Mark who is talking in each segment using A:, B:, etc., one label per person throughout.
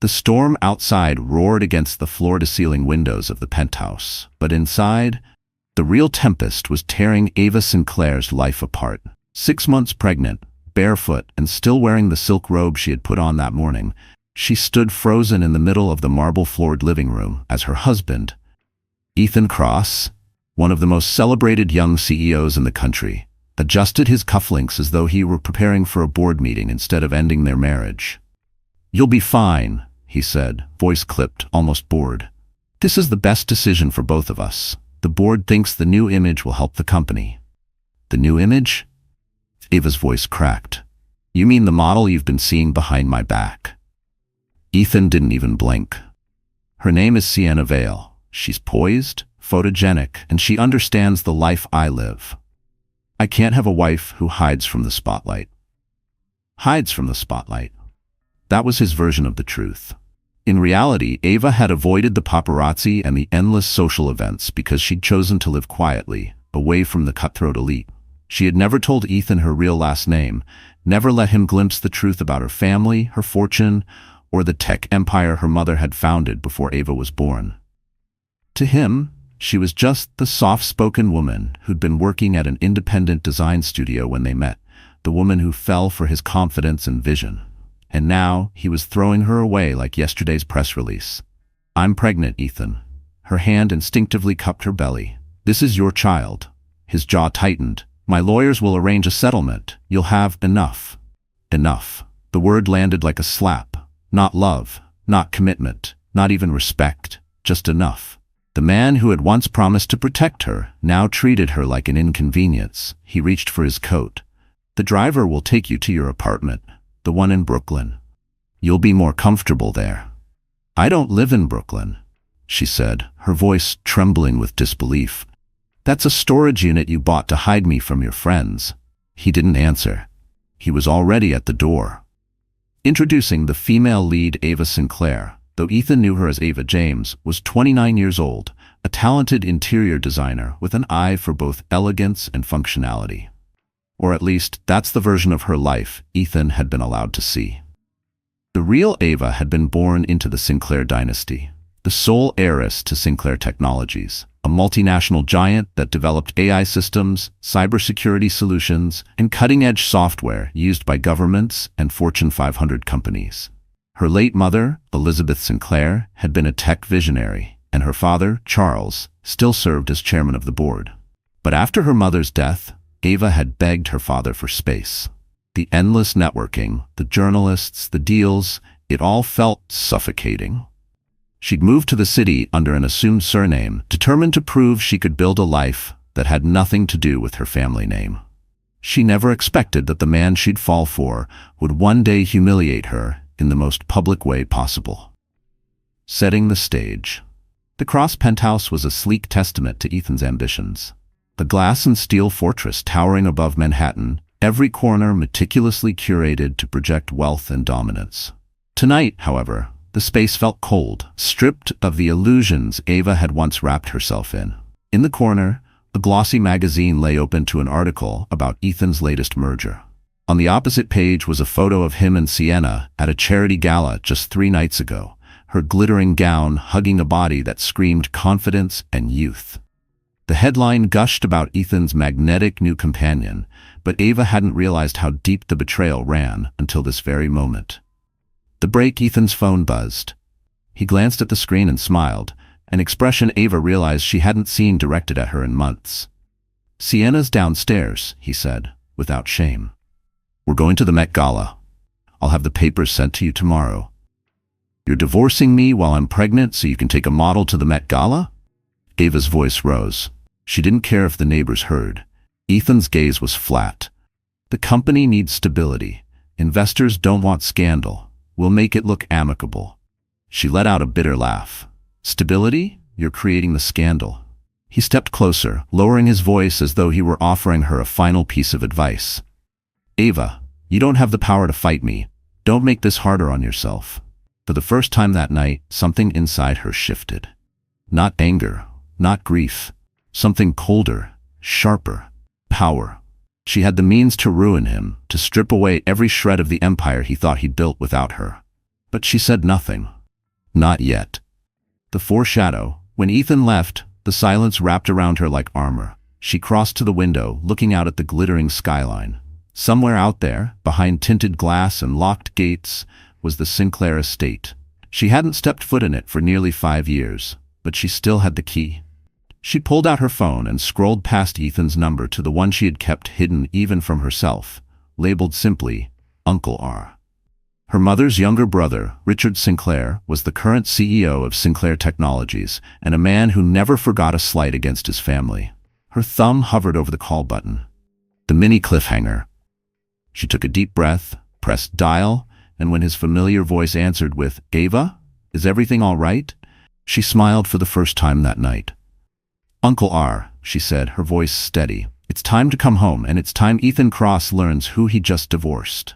A: The storm outside roared against the floor-to-ceiling windows of the penthouse, but inside, the real tempest was tearing Ava Sinclair's life apart. 6 months pregnant, barefoot, and still wearing the silk robe she had put on that morning, she stood frozen in the middle of the marble-floored living room as her husband, Ethan Cross, one of the most celebrated young CEOs in the country, adjusted his cufflinks as though he were preparing for a board meeting instead of ending their marriage. "You'll be fine," he said, voice clipped, almost bored. "This is the best decision for both of us. The board thinks the new image will help the company." "The new image?" Ava's voice cracked. "You mean the model you've been seeing behind my back?" Ethan didn't even blink. "Her name is Sienna Vale. She's poised, photogenic, and she understands the life I live. I can't have a wife who hides from the spotlight." Hides from the spotlight. That was his version of the truth. In reality, Ava had avoided the paparazzi and the endless social events because she'd chosen to live quietly, away from the cutthroat elite. She had never told Ethan her real last name, never let him glimpse the truth about her family, her fortune, or the tech empire her mother had founded before Ava was born. To him, she was just the soft-spoken woman who'd been working at an independent design studio when they met, the woman who fell for his confidence and vision. And now he was throwing her away like yesterday's press release. "I'm pregnant, Ethan." Her hand instinctively cupped her belly. "This is your child." His jaw tightened. "My lawyers will arrange a settlement. You'll have enough." Enough. The word landed like a slap. Not love, not commitment, not even respect, just enough. The man who had once promised to protect her now treated her like an inconvenience. He reached for his coat. "The driver will take you to your apartment, the one in Brooklyn. You'll be more comfortable there." "I don't live in Brooklyn," she said, her voice trembling with disbelief. "That's a storage unit you bought to hide me from your friends." He didn't answer. He was already at the door. Introducing the female lead, Ava Sinclair, though Ethan knew her as Ava James, was 29 years old, a talented interior designer with an eye for both elegance and functionality. Or at least, that's the version of her life Ethan had been allowed to see. The real Ava had been born into the Sinclair dynasty, the sole heiress to Sinclair Technologies, a multinational giant that developed AI systems, cybersecurity solutions, and cutting-edge software used by governments and Fortune 500 companies. Her late mother, Elizabeth Sinclair, had been a tech visionary, and her father, Charles, still served as chairman of the board. But after her mother's death, Ava had begged her father for space. The endless networking, the journalists, the deals, it all felt suffocating. She'd moved to the city under an assumed surname, determined to prove she could build a life that had nothing to do with her family name. She never expected that the man she'd fall for would one day humiliate her in the most public way possible. Setting the stage. The Cross penthouse was a sleek testament to Ethan's ambitions. The glass and steel fortress towering above Manhattan, every corner meticulously curated to project wealth and dominance. Tonight, however, the space felt cold, stripped of the illusions Ava had once wrapped herself in. In the corner, a glossy magazine lay open to an article about Ethan's latest merger. On the opposite page was a photo of him and Sienna at a charity gala just 3 nights ago, her glittering gown hugging a body that screamed confidence and youth. The headline gushed about Ethan's magnetic new companion, but Ava hadn't realized how deep the betrayal ran until this very moment. The break, Ethan's phone buzzed. He glanced at the screen and smiled, an expression Ava realized she hadn't seen directed at her in months. "Sienna's downstairs," he said, without shame. "We're going to the Met Gala. I'll have the papers sent to you tomorrow." "You're divorcing me while I'm pregnant so you can take a model to the Met Gala?" Ava's voice rose. She didn't care if the neighbors heard. Ethan's gaze was flat. "The company needs stability. Investors don't want scandal. We'll make it look amicable." She let out a bitter laugh. "Stability? You're creating the scandal." He stepped closer, lowering his voice as though he were offering her a final piece of advice. "Ava, you don't have the power to fight me. Don't make this harder on yourself." For the first time that night, something inside her shifted. Not anger, not grief. Something colder, sharper. Power. She had the means to ruin him, to strip away every shred of the empire he thought he'd built without her. But she said nothing. Not yet. The foreshadow. When Ethan left, the silence wrapped around her like armor. She crossed to the window, looking out at the glittering skyline. Somewhere out there, behind tinted glass and locked gates, was the Sinclair estate. She hadn't stepped foot in it for nearly 5 years, but she still had the key. She pulled out her phone and scrolled past Ethan's number to the one she had kept hidden even from herself, labeled simply, Uncle R. Her mother's younger brother, Richard Sinclair, was the current CEO of Sinclair Technologies and a man who never forgot a slight against his family. Her thumb hovered over the call button. The mini cliffhanger. She took a deep breath, pressed dial, and when his familiar voice answered with, "Ava, is everything all right?" she smiled for the first time that night. "Uncle R," she said, her voice steady. "It's time to come home, and it's time Ethan Cross learns who he just divorced."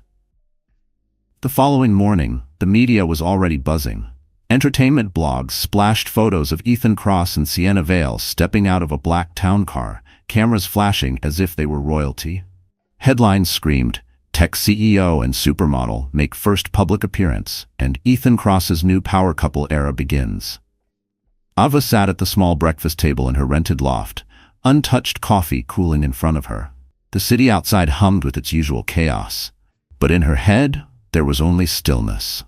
A: The following morning, the media was already buzzing. Entertainment blogs splashed photos of Ethan Cross and Sienna Vale stepping out of a black town car, cameras flashing as if they were royalty. Headlines screamed, "Tech CEO and supermodel make first public appearance, and Ethan Cross's new power couple era begins." Ava sat at the small breakfast table in her rented loft, untouched coffee cooling in front of her. The city outside hummed with its usual chaos, but in her head, there was only stillness.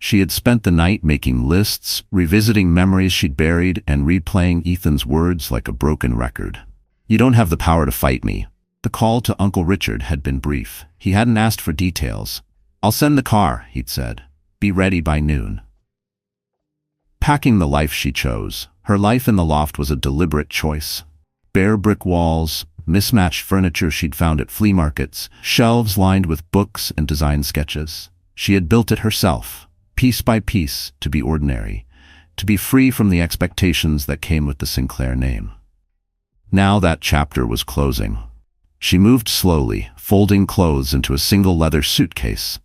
A: She had spent the night making lists, revisiting memories she'd buried, and replaying Ethan's words like a broken record. "You don't have the power to fight me." The call to Uncle Richard had been brief. He hadn't asked for details. "I'll send the car," he'd said. "Be ready by noon." Packing the life she chose, her life in the loft was a deliberate choice. Bare brick walls, mismatched furniture she'd found at flea markets, shelves lined with books and design sketches. She had built it herself, piece by piece, to be ordinary, to be free from the expectations that came with the Sinclair name. Now that chapter was closing. She moved slowly, folding clothes into a single leather suitcase.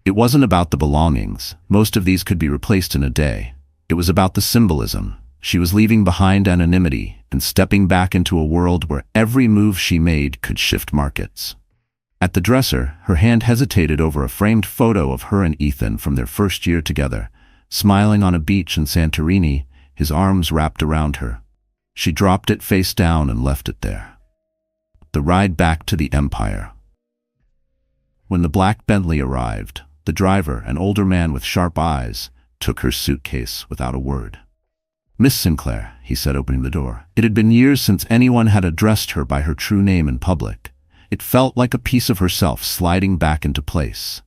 A: It wasn't about the belongings. Most of these could be replaced in a day. It was about the symbolism. She was leaving behind anonymity and stepping back into a world where every move she made could shift markets. At the dresser, her hand hesitated over a framed photo of her and Ethan from their first year together, smiling on a beach in Santorini, his arms wrapped around her. She dropped it face down and left it there. The ride back to the Empire. When the black Bentley arrived, the driver, an older man with sharp eyes, took her suitcase without a word. "Miss Sinclair," he said, opening the door. It had been years since anyone had addressed her by her true name in public. It felt like a piece of herself sliding back into place.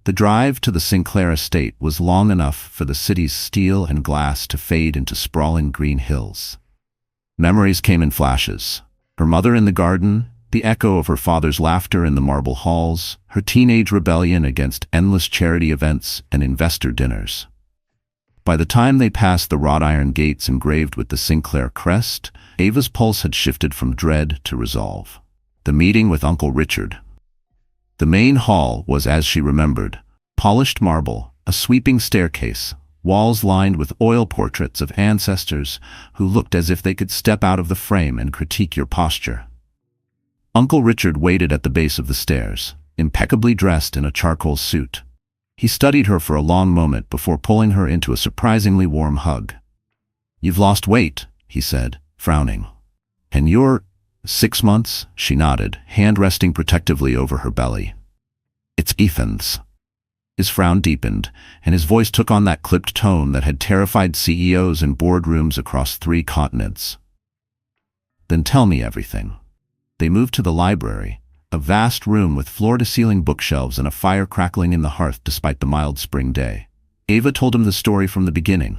A: The drive to the Sinclair estate was long enough for the city's steel and glass to fade into sprawling green hills. Memories came in flashes. Her mother in the garden, the echo of her father's laughter in the marble halls, her teenage rebellion against endless charity events and investor dinners. By the time they passed the wrought iron gates engraved with the Sinclair crest, Ava's pulse had shifted from dread to resolve. The meeting with Uncle Richard. The main hall was, as she remembered, polished marble, a sweeping staircase, walls lined with oil portraits of ancestors who looked as if they could step out of the frame and critique your posture. Uncle Richard waited at the base of the stairs, impeccably dressed in a charcoal suit. He studied her for a long moment before pulling her into a surprisingly warm hug. "You've lost weight," he said, frowning. "And you're 6 months?" She nodded, hand resting protectively over her belly. "It's Ethan's." His frown deepened, and his voice took on that clipped tone that had terrified CEOs in boardrooms across 3 continents. "Then tell me everything." They moved to the library, a vast room with floor-to-ceiling bookshelves and a fire crackling in the hearth despite the mild spring day. Ava told him the story from the beginning.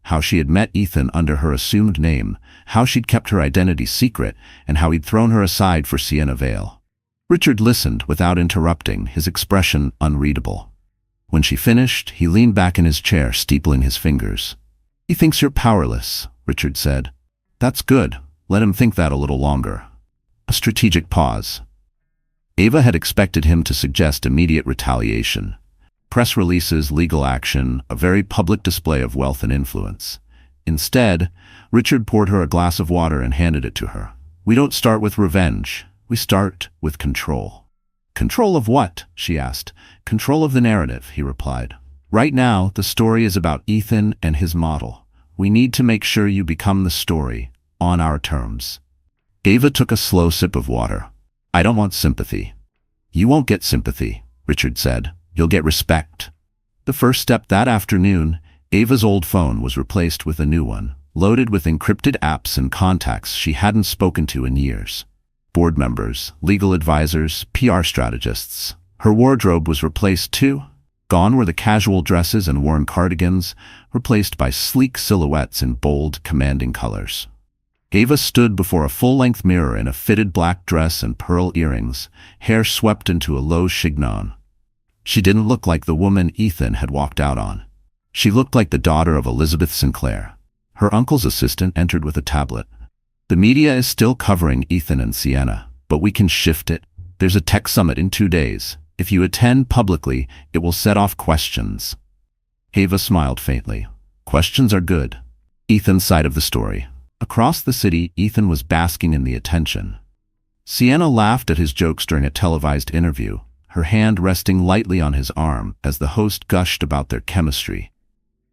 A: How she had met Ethan under her assumed name, how she'd kept her identity secret, and how he'd thrown her aside for Sienna Vale. Richard listened without interrupting, his expression unreadable. When she finished, he leaned back in his chair, steepling his fingers. "He thinks you're powerless," Richard said. "That's good. Let him think that a little longer." A strategic pause. Ava had expected him to suggest immediate retaliation. Press releases, legal action, a very public display of wealth and influence. Instead, Richard poured her a glass of water and handed it to her. "We don't start with revenge. We start with control." "Control of what?" she asked. "Control of the narrative," he replied. Right now, the story is about Ethan and his model. We need to make sure you become the story, on our terms. Ava took a slow sip of water. I don't want sympathy. You won't get sympathy, Richard said. You'll get respect. The first step that afternoon, Ava's old phone was replaced with a new one, loaded with encrypted apps and contacts she hadn't spoken to in years. Board members, legal advisors, PR strategists. Her wardrobe was replaced too. Gone were the casual dresses and worn cardigans, replaced by sleek silhouettes in bold, commanding colors. Ava stood before a full-length mirror in a fitted black dress and pearl earrings, hair swept into a low chignon. She didn't look like the woman Ethan had walked out on. She looked like the daughter of Elizabeth Sinclair. Her uncle's assistant entered with a tablet. The media is still covering Ethan and Sienna, but we can shift it. There's a tech summit in 2 days. If you attend publicly, it will set off questions. Ava smiled faintly. Questions are good. Ethan's side of the story. Across the city, Ethan was basking in the attention. Sienna laughed at his jokes during a televised interview, her hand resting lightly on his arm as the host gushed about their chemistry.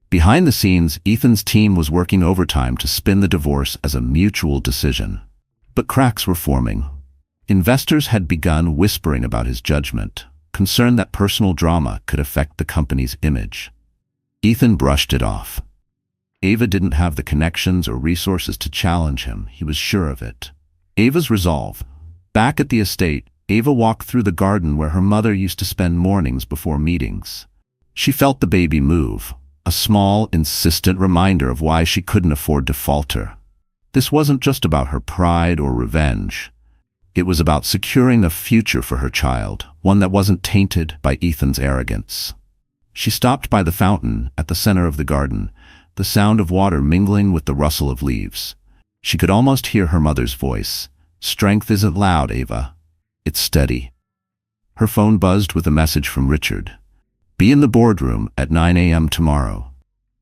A: Behind the scenes, Ethan's team was working overtime to spin the divorce as a mutual decision. But cracks were forming. Investors had begun whispering about his judgment, concerned that personal drama could affect the company's image. Ethan brushed it off. Ava didn't have the connections or resources to challenge him, he was sure of it. Ava's resolve. Back at the estate, Ava walked through the garden where her mother used to spend mornings before meetings. She felt the baby move, a small, insistent reminder of why she couldn't afford to falter. This wasn't just about her pride or revenge. It was about securing a future for her child, one that wasn't tainted by Ethan's arrogance. She stopped by the fountain at the center of the garden, the sound of water mingling with the rustle of leaves. She could almost hear her mother's voice. Strength isn't loud, Ava. It's steady. Her phone buzzed with a message from Richard. Be in the boardroom at 9 a.m. tomorrow.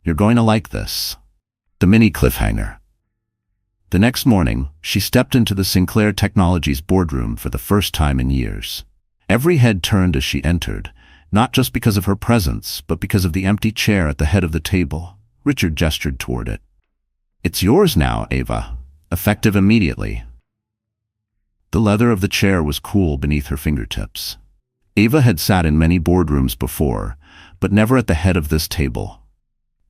A: You're going to like this. The mini cliffhanger. The next morning, she stepped into the Sinclair Technologies boardroom for the first time in years. Every head turned as she entered, not just because of her presence, but because of the empty chair at the head of the table. Richard gestured toward it. It's yours now, Ava. Effective immediately. The leather of the chair was cool beneath her fingertips. Ava had sat in many boardrooms before, but never at the head of this table.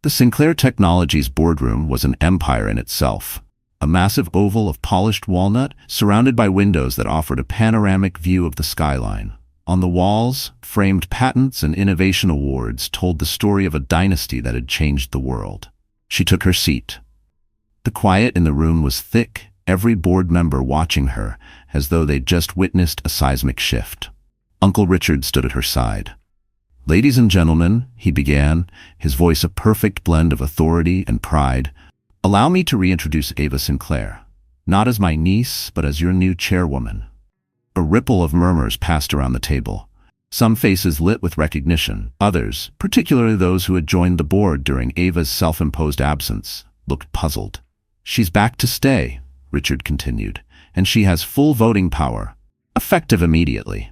A: The Sinclair Technologies boardroom was an empire in itself, a massive oval of polished walnut surrounded by windows that offered a panoramic view of the skyline. On the walls, framed patents and innovation awards told the story of a dynasty that had changed the world. She took her seat. The quiet in the room was thick, every board member watching her, as though they'd just witnessed a seismic shift. Uncle Richard stood at her side. Ladies and gentlemen, he began, his voice a perfect blend of authority and pride, allow me to reintroduce Ava Sinclair, not as my niece, but as your new chairwoman. A ripple of murmurs passed around the table. Some faces lit with recognition, others, particularly those who had joined the board during Ava's self-imposed absence, looked puzzled. She's back to stay, Richard continued, and she has full voting power, effective immediately.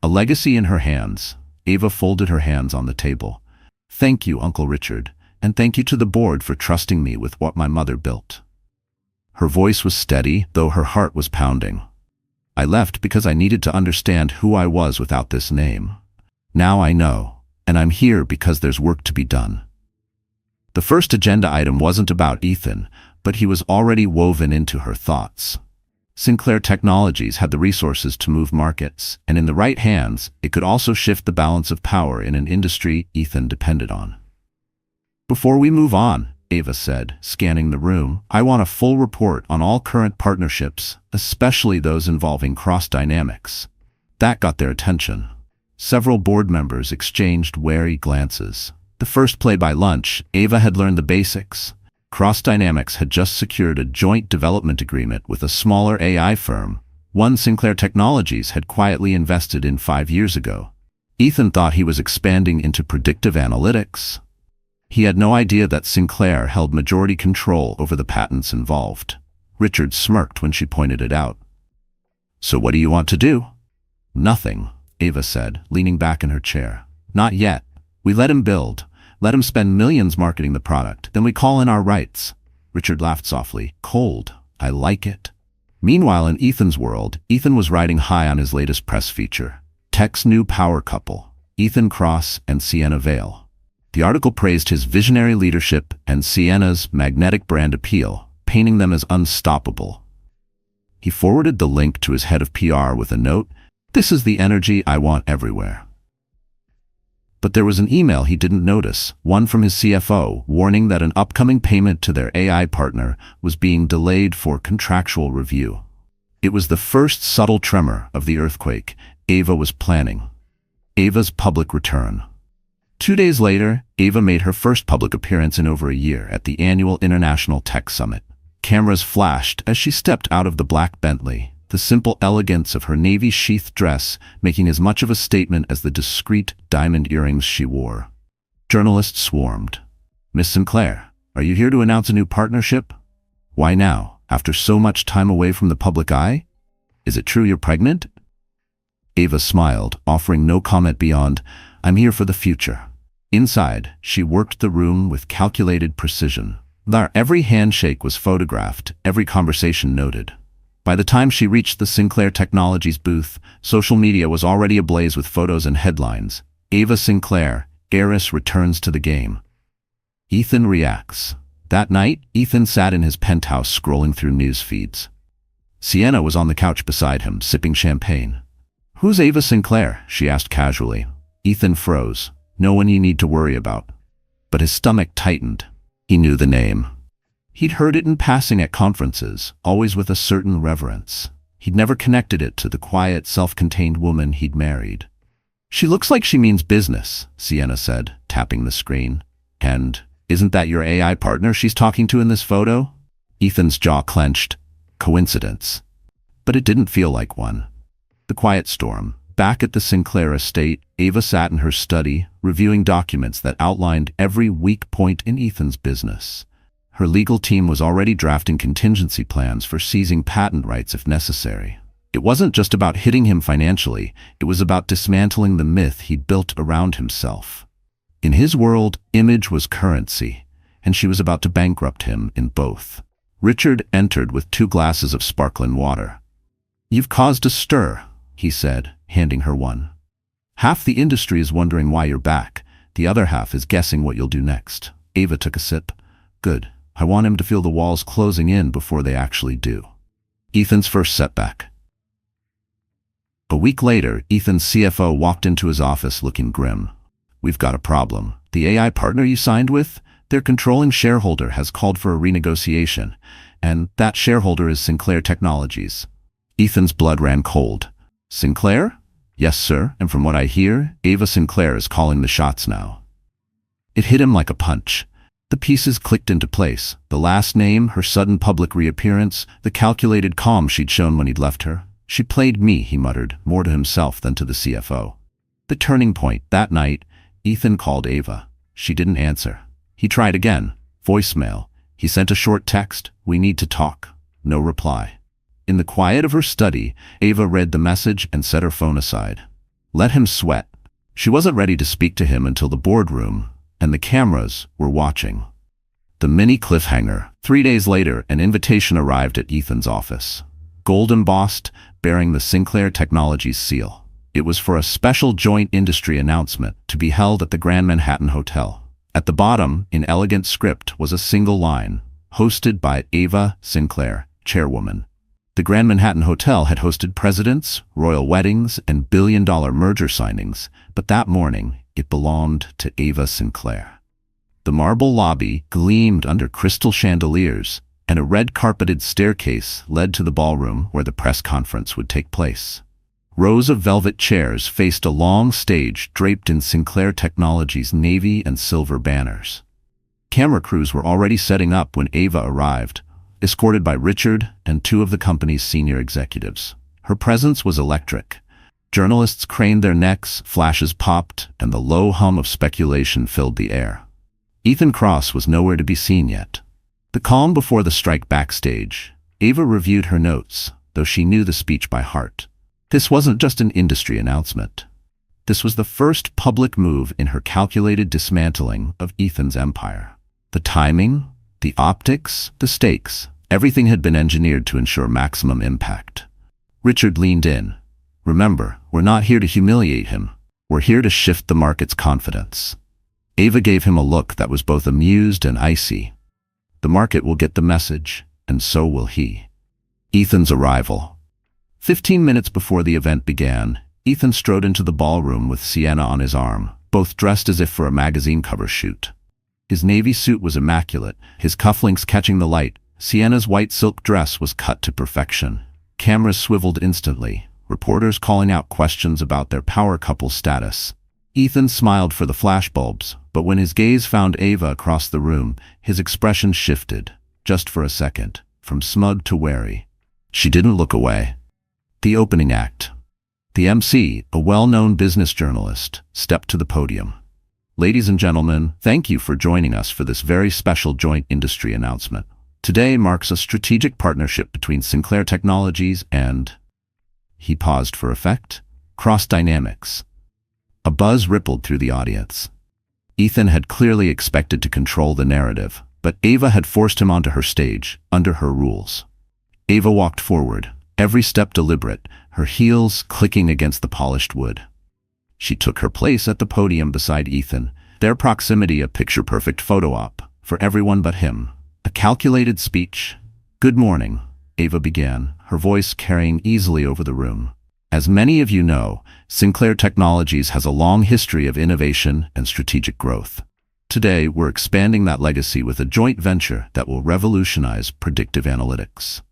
A: A legacy in her hands, Ava folded her hands on the table. Thank you, Uncle Richard, and thank you to the board for trusting me with what my mother built. Her voice was steady, though her heart was pounding. I left because I needed to understand who I was without this name. Now I know, and I'm here because there's work to be done. The first agenda item wasn't about Ethan, but he was already woven into her thoughts. Sinclair Technologies had the resources to move markets, and in the right hands, it could also shift the balance of power in an industry Ethan depended on. Before we move on, Ava said, scanning the room, I want a full report on all current partnerships, especially those involving cross-dynamics. That got their attention. Several board members exchanged wary glances. The first play by lunch, Ava had learned the basics. Cross-Dynamics had just secured a joint development agreement with a smaller AI firm, one Sinclair Technologies had quietly invested in 5 years ago. Ethan thought he was expanding into predictive analytics. He had no idea that Sinclair held majority control over the patents involved. Richard smirked when she pointed it out. So what do you want to do? Nothing, Ava said, leaning back in her chair. Not yet. We let him build, let him spend millions marketing the product, then we call in our rights. Richard laughed softly. Cold. I like it. Meanwhile, in Ethan's world, Ethan was riding high on his latest press feature. Tech's new power couple, Ethan Kross and Sienna Vale. The article praised his visionary leadership and Sienna's magnetic brand appeal, painting them as unstoppable. He forwarded the link to his head of PR with a note, "This is the energy I want everywhere." But there was an email he didn't notice, one from his CFO, warning that an upcoming payment to their AI partner was being delayed for contractual review. It was the first subtle tremor of the earthquake Ava was planning. Ava's public return. 2 days later, Ava made her first public appearance in over a year at the annual International Tech Summit. Cameras flashed as she stepped out of the black Bentley, the simple elegance of her navy-sheathed dress making as much of a statement as the discreet diamond earrings she wore. Journalists swarmed. "Miss Sinclair, are you here to announce a new partnership? Why now, after so much time away from the public eye? Is it true you're pregnant?" Ava smiled, offering no comment beyond, "I'm here for the future." Inside, she worked the room with calculated precision. Every handshake was photographed, every conversation noted. By the time she reached the Sinclair Technologies booth, social media was already ablaze with photos and headlines. Ava Sinclair, Heiress returns to the game. Ethan reacts. That night, Ethan sat in his penthouse scrolling through news feeds. Sienna was on the couch beside him, sipping champagne. "Who's Ava Sinclair?" she asked casually. Ethan froze. "No one you need to worry about." But his stomach tightened. He knew the name. He'd heard it in passing at conferences, always with a certain reverence. He'd never connected it to the quiet, self-contained woman he'd married. "She looks like she means business," Sienna said, tapping the screen. "And isn't that your AI partner she's talking to in this photo?" Ethan's jaw clenched. Coincidence. But it didn't feel like one. The quiet storm. Back at the Sinclair estate, Ava sat in her study, reviewing documents that outlined every weak point in Ethan's business. Her legal team was already drafting contingency plans for seizing patent rights if necessary. It wasn't just about hitting him financially, it was about dismantling the myth he'd built around himself. In his world, image was currency, and she was about to bankrupt him in both. Richard entered with 2 glasses of sparkling water. "You've caused a stir," he said, handing her one. "Half the industry is wondering why you're back. The other half is guessing what you'll do next." Ava took a sip. "Good. I want him to feel the walls closing in before they actually do." Ethan's first setback. A week later, Ethan's CFO walked into his office looking grim. "We've got a problem. The AI partner you signed with, their controlling shareholder has called for a renegotiation, and that shareholder is Sinclair Technologies." Ethan's blood ran cold. "Sinclair?" "Yes, sir, and from what I hear, Ava Sinclair is calling the shots now." It hit him like a punch. The pieces clicked into place. The last name, her sudden public reappearance, the calculated calm she'd shown when he'd left her. "She played me," he muttered, more to himself than to the CFO. The turning point. That night, Ethan called Ava. She didn't answer. He tried again. Voicemail. He sent a short text, "We need to talk." No reply. In the quiet of her study, Ava read the message and set her phone aside. Let him sweat. She wasn't ready to speak to him until the boardroom, and the cameras were watching. The mini cliffhanger. 3 days later, an invitation arrived at Ethan's office. Gold embossed, bearing the Sinclair Technologies seal. It was for a special joint industry announcement to be held at the Grand Manhattan Hotel. At the bottom, in elegant script, was a single line, hosted by Ava Sinclair, chairwoman. The Grand Manhattan Hotel had hosted presidents, royal weddings, and billion-dollar merger signings, but that morning, it belonged to Ava Sinclair. The marble lobby gleamed under crystal chandeliers, and a red-carpeted staircase led to the ballroom where the press conference would take place. Rows of velvet chairs faced a long stage draped in Sinclair Technologies' navy and silver banners. Camera crews were already setting up when Ava arrived, escorted by Richard and 2 of the company's senior executives. Her presence was electric. Journalists craned their necks, flashes popped, and the low hum of speculation filled the air. Ethan Kross was nowhere to be seen yet. The calm before the strike backstage. Ava reviewed her notes, though she knew the speech by heart. This wasn't just an industry announcement. This was the first public move in her calculated dismantling of Ethan's empire. The timing, the optics, the stakes, everything had been engineered to ensure maximum impact. Richard leaned in. Remember, we're not here to humiliate him. We're here to shift the market's confidence. Ava gave him a look that was both amused and icy. The market will get the message, and so will he. Ethan's arrival. 15 minutes before the event began, Ethan strode into the ballroom with Sienna on his arm, both dressed as if for a magazine cover shoot. His navy suit was immaculate, his cufflinks catching the light. Sienna's white silk dress was cut to perfection. Cameras swiveled instantly, reporters calling out questions about their power couple status. Ethan smiled for the flashbulbs, but when his gaze found Ava across the room, his expression shifted, just for a second, from smug to wary. She didn't look away. The opening act. The MC, a well-known business journalist, stepped to the podium. Ladies and gentlemen, thank you for joining us for this very special joint industry announcement. Today marks a strategic partnership between Sinclair Technologies and... He paused for effect. Cross Dynamics. A buzz rippled through the audience. Ethan had clearly expected to control the narrative, but Ava had forced him onto her stage, under her rules. Ava walked forward, every step deliberate, her heels clicking against the polished wood. She took her place at the podium beside Ethan, their proximity a picture-perfect photo op, for everyone but him. A calculated speech. "Good morning," Ava began, her voice carrying easily over the room. "As many of you know, Sinclair Technologies has a long history of innovation and strategic growth. Today, we're expanding that legacy with a joint venture that will revolutionize predictive analytics."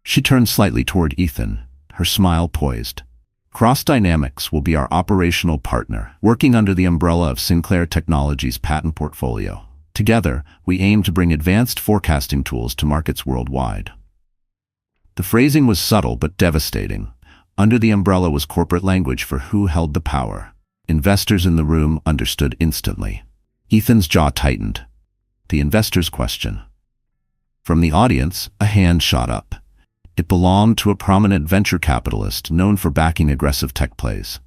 A: She turned slightly toward Ethan, her smile poised. "Cross Dynamics will be our operational partner, working under the umbrella of Sinclair Technologies' patent portfolio. Together, we aim to bring advanced forecasting tools to markets worldwide." The phrasing was subtle but devastating. Under the umbrella was corporate language for who held the power. Investors in the room understood instantly. Ethan's jaw tightened. The investor's question. From the audience, a hand shot up. It belonged to a prominent venture capitalist known for backing aggressive tech plays.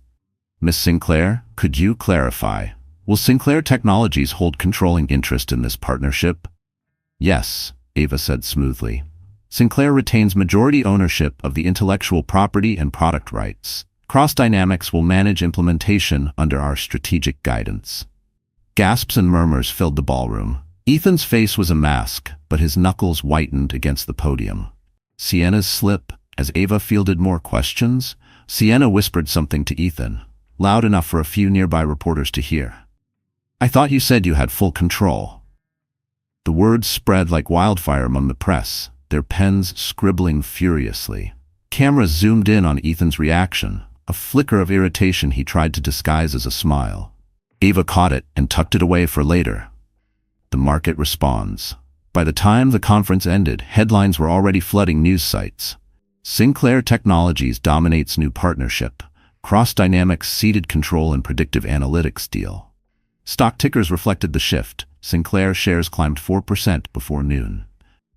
A: "Miss Sinclair, could you clarify? Will Sinclair Technologies hold controlling interest in this partnership?" "Yes," Ava said smoothly. "Sinclair retains majority ownership of the intellectual property and product rights. Cross Dynamics will manage implementation under our strategic guidance." Gasps and murmurs filled the ballroom. Ethan's face was a mask, but his knuckles whitened against the podium. Sienna's slip, as Ava fielded more questions. Sienna whispered something to Ethan, loud enough for a few nearby reporters to hear. "I thought you said you had full control." The words spread like wildfire among the press, their pens scribbling furiously. Cameras zoomed in on Ethan's reaction, a flicker of irritation he tried to disguise as a smile. Ava caught it and tucked it away for later. The market responds. By the time the conference ended, headlines were already flooding news sites. Sinclair Technologies dominates new partnership. Cross Dynamics ceded control in predictive analytics deal. Stock tickers reflected the shift. Sinclair shares climbed 4% before noon.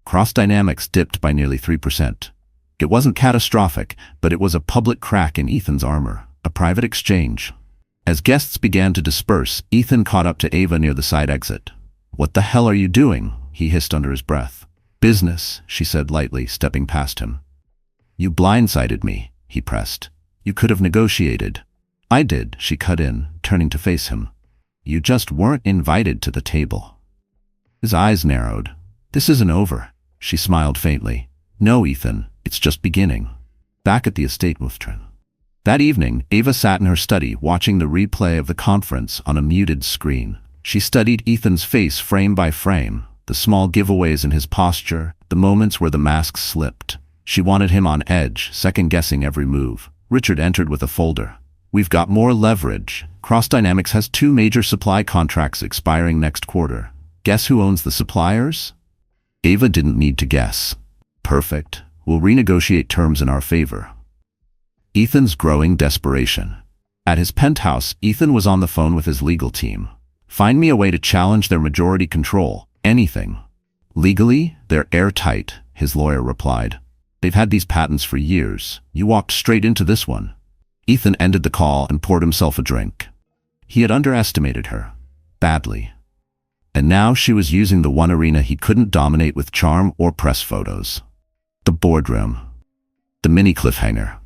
A: Cross Dynamics dipped by nearly 3%. It wasn't catastrophic, but it was a public crack in Ethan's armor, a private exchange. As guests began to disperse, Ethan caught up to Ava near the side exit. "What the hell are you doing?" he hissed under his breath. "Business," she said lightly, stepping past him. "You blindsided me," he pressed. "You could have negotiated." "I did," she cut in, turning to face him. "You just weren't invited to the table." His eyes narrowed. "This isn't over," she smiled faintly. "No, Ethan, it's just beginning." Back at the estate Muftrin. That evening, Ava sat in her study, watching the replay of the conference on a muted screen. She studied Ethan's face frame by frame, the small giveaways in his posture, the moments where the mask slipped. She wanted him on edge, second-guessing every move. Richard entered with a folder. "We've got more leverage. Cross Dynamics has 2 major supply contracts expiring next quarter. Guess who owns the suppliers?" Ava didn't need to guess. "Perfect. We'll renegotiate terms in our favor." Ethan's growing desperation. At his penthouse, Ethan was on the phone with his legal team. "Find me a way to challenge their majority control. Anything." "Legally, they're airtight," his lawyer replied. "They've had these patents for years. You walked straight into this one." Ethan ended the call and poured himself a drink. He had underestimated her. Badly. And now she was using the one arena he couldn't dominate with charm or press photos. The boardroom. The mini cliffhanger.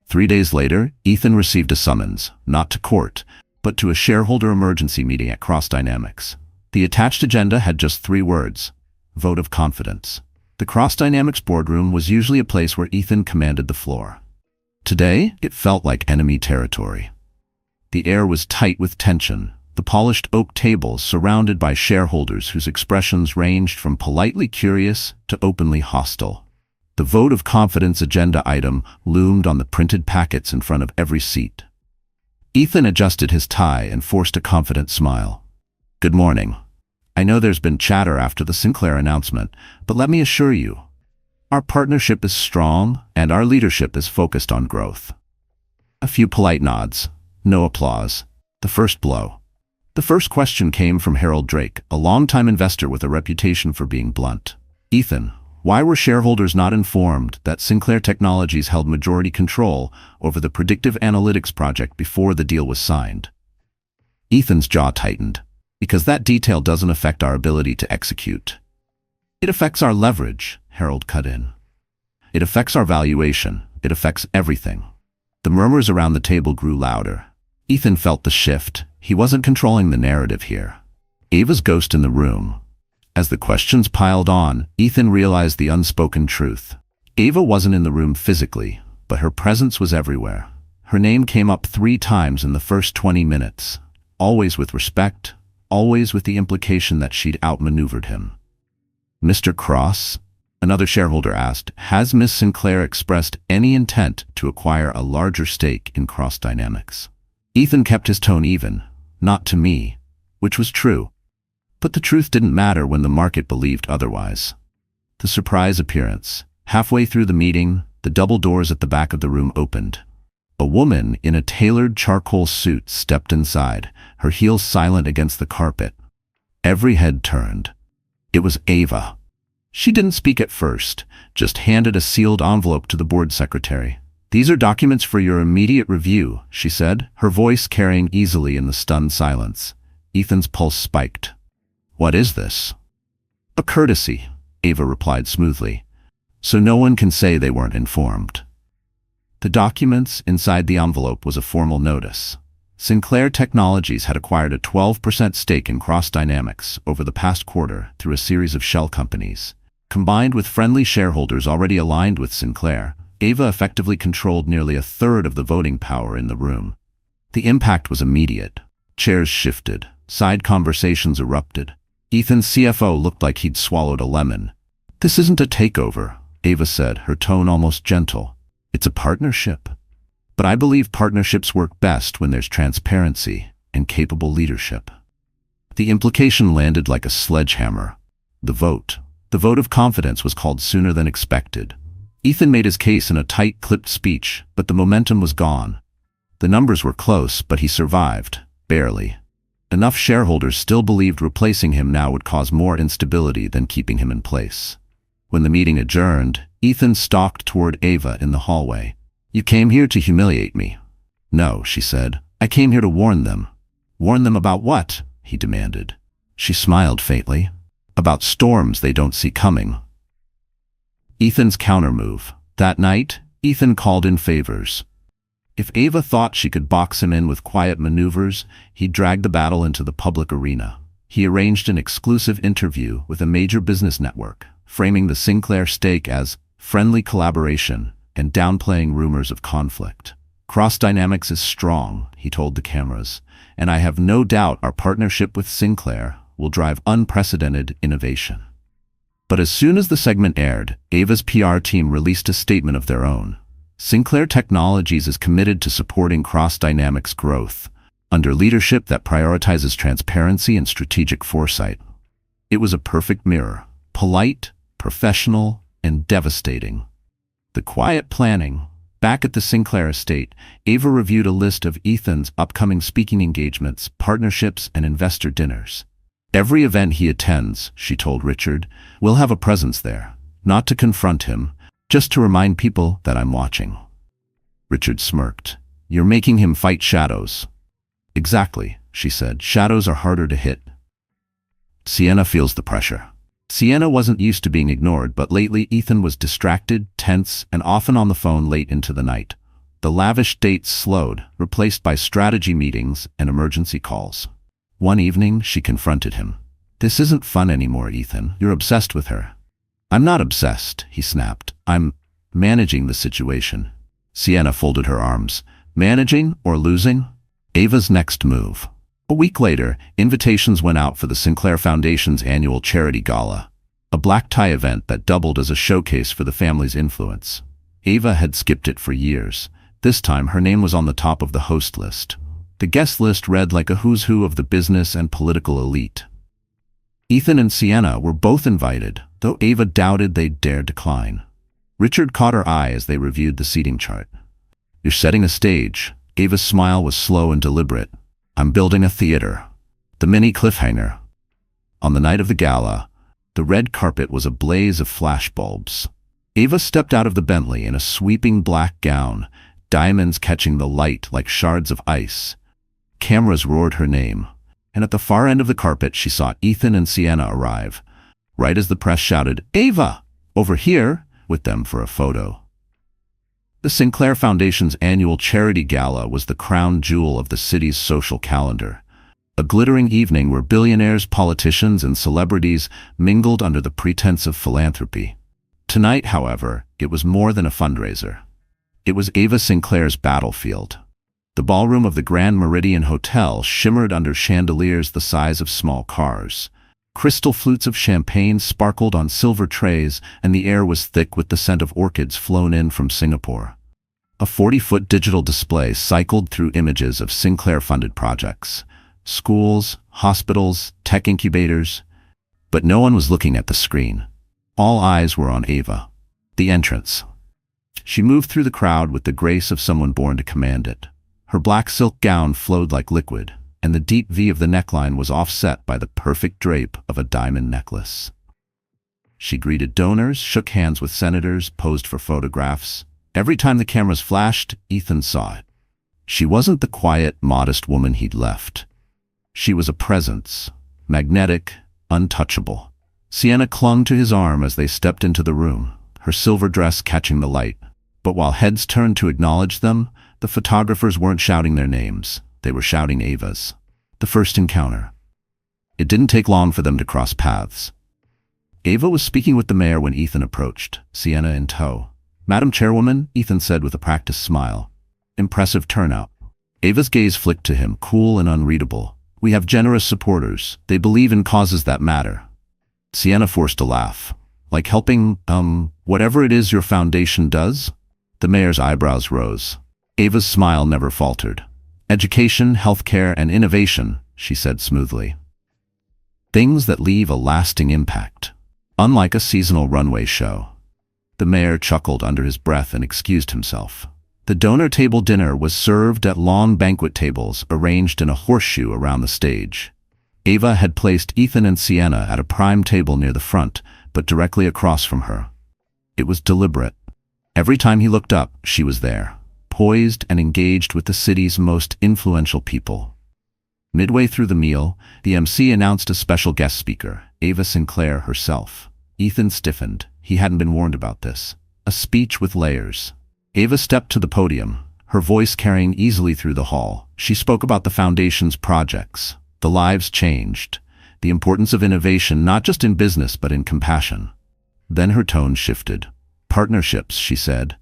A: 3 days later, Ethan received a summons, not to court, but to a shareholder emergency meeting at Cross Dynamics. The attached agenda had just 3 words: vote of confidence. The Cross Dynamics boardroom was usually a place where Ethan commanded the floor. Today, it felt like enemy territory. The air was tight with tension, the polished oak tables surrounded by shareholders whose expressions ranged from politely curious to openly hostile. The vote of confidence agenda item loomed on the printed packets in front of every seat. Ethan adjusted his tie and forced a confident smile. "Good morning. I know there's been chatter after the Sinclair announcement, but let me assure you, our partnership is strong and our leadership is focused on growth." A few polite nods. No applause. The first blow. The first question came from Harold Drake, a longtime investor with a reputation for being blunt. "Ethan, why were shareholders not informed that Sinclair Technologies held majority control over the predictive analytics project before the deal was signed?" Ethan's jaw tightened. "Because that detail doesn't affect our ability to execute." "It affects our leverage," Harold cut in. "It affects our valuation. It affects everything." The murmurs around the table grew louder. Ethan felt the shift. He wasn't controlling the narrative here. Ava's ghost in the room. As the questions piled on, Ethan realized the unspoken truth. Ava wasn't in the room physically, but her presence was everywhere. Her name came up 3 times in the first 20 minutes, always with respect, always with the implication that she'd outmaneuvered him. "Mr. Cross?" another shareholder asked, "has Miss Sinclair expressed any intent to acquire a larger stake in Cross Dynamics?" Ethan kept his tone even. "Not to me," which was true. But the truth didn't matter when the market believed otherwise. The surprise appearance. Halfway through the meeting, the double doors at the back of the room opened. A woman in a tailored charcoal suit stepped inside, her heels silent against the carpet. Every head turned. It was Ava. She didn't speak at first, just handed a sealed envelope to the board secretary. "These are documents for your immediate review," she said, her voice carrying easily in the stunned silence. Ethan's pulse spiked. "What is this?" "A courtesy," Ava replied smoothly, "so no one can say they weren't informed." The documents inside the envelope was a formal notice. Sinclair Technologies had acquired a 12% stake in Cross Dynamics over the past quarter through a series of shell companies. Combined with friendly shareholders already aligned with Sinclair, Ava effectively controlled nearly 1/3 of the voting power in the room. The impact was immediate. Chairs shifted. Side conversations erupted. Ethan's CFO looked like he'd swallowed a lemon. "This isn't a takeover," Ava said, her tone almost gentle. "It's a partnership. But I believe partnerships work best when there's transparency and capable leadership." The implication landed like a sledgehammer. The vote. The vote of confidence was called sooner than expected. Ethan made his case in a tight, clipped speech, but the momentum was gone. The numbers were close, but he survived, barely. Enough shareholders still believed replacing him now would cause more instability than keeping him in place. When the meeting adjourned, Ethan stalked toward Ava in the hallway. "You came here to humiliate me." "No," she said. "I came here to warn them." "Warn them about what?" he demanded. She smiled faintly. "About storms they don't see coming." Ethan's countermove. That night, Ethan called in favors. If Ava thought she could box him in with quiet maneuvers, he dragged the battle into the public arena. He arranged an exclusive interview with a major business network, framing the Sinclair stake as friendly collaboration and downplaying rumors of conflict. "Cross Dynamics is strong," he told the cameras, "and I have no doubt our partnership with Sinclair will drive unprecedented innovation." But as soon as the segment aired, Ava's PR team released a statement of their own. Sinclair Technologies is committed to supporting Cross Dynamics' growth, under leadership that prioritizes transparency and strategic foresight. It was a perfect mirror, polite, professional, and devastating. The quiet planning. Back at the Sinclair estate, Ava reviewed a list of Ethan's upcoming speaking engagements, partnerships, and investor dinners. "Every event he attends," she told Richard, "will have a presence there, not to confront him, just to remind people that I'm watching." Richard smirked. You're making him fight shadows. Exactly, she said. Shadows are harder to hit. Sienna feels the pressure. Sienna wasn't used to being ignored, but lately Ethan was distracted, tense, and often on the phone late into the night. The lavish dates slowed, replaced by strategy meetings and emergency calls. One evening, she confronted him. This isn't fun anymore, Ethan. You're obsessed with her. I'm not obsessed, he snapped. I'm managing the situation. Sienna folded her arms. Managing or losing? Ava's next move. A week later, invitations went out for the Sinclair Foundation's annual charity gala, a black tie event that doubled as a showcase for the family's influence. Ava had skipped it for years. This time, her name was on the top of the host list. The guest list read like a who's who of the business and political elite. Ethan and Sienna were both invited, though Ava doubted they'd dare decline. Richard caught her eye as they reviewed the seating chart. You're setting a stage. Ava's smile was slow and deliberate. I'm building a theater. The mini cliffhanger. On the night of the gala, the red carpet was a blaze of flashbulbs. Ava stepped out of the Bentley in a sweeping black gown, diamonds catching the light like shards of ice. Cameras roared her name, and at the far end of the carpet she saw Ethan and Sienna arrive, right as the press shouted, "Ava! Over here!" with them for a photo. The Sinclair Foundation's annual charity gala was the crown jewel of the city's social calendar, a glittering evening where billionaires, politicians, and celebrities mingled under the pretense of philanthropy. Tonight, however, it was more than a fundraiser. It was Ava Sinclair's battlefield. The ballroom of the Grand Meridian Hotel shimmered under chandeliers the size of small cars. Crystal flutes of champagne sparkled on silver trays, and the air was thick with the scent of orchids flown in from Singapore. A 40-foot digital display cycled through images of Sinclair-funded projects, schools, hospitals, tech incubators. But no one was looking at the screen. All eyes were on Ava. The entrance. She moved through the crowd with the grace of someone born to command it. Her black silk gown flowed like liquid, and the deep V of the neckline was offset by the perfect drape of a diamond necklace. She greeted donors, shook hands with senators, posed for photographs. Every time the cameras flashed, Ethan saw it. She wasn't the quiet, modest woman he'd left. She was a presence, magnetic, untouchable. Sienna clung to his arm as they stepped into the room, her silver dress catching the light. But while heads turned to acknowledge them, the photographers weren't shouting their names. They were shouting Ava's. The first encounter. It didn't take long for them to cross paths. Ava was speaking with the mayor when Ethan approached, Sienna in tow. "Madam Chairwoman," Ethan said with a practiced smile. Impressive turnout. Ava's gaze flicked to him, cool and unreadable. "We have generous supporters. They believe in causes that matter." Sienna forced a laugh. "Like helping, whatever it is your foundation does?" The mayor's eyebrows rose. Ava's smile never faltered. "Education, healthcare, and innovation," she said smoothly. "Things that leave a lasting impact. Unlike a seasonal runway show." The mayor chuckled under his breath and excused himself. The donor table dinner was served at long banquet tables arranged in a horseshoe around the stage. Ava had placed Ethan and Sienna at a prime table near the front, but directly across from her. It was deliberate. Every time he looked up, she was there, poised and engaged with the city's most influential people. Midway through the meal, the MC announced a special guest speaker, Ava Sinclair herself. Ethan stiffened. He hadn't been warned about this. A speech with layers. Ava stepped to the podium, her voice carrying easily through the hall. She spoke about the foundation's projects. The lives changed. The importance of innovation, not just in business, but in compassion. Then her tone shifted. "Partnerships," she said,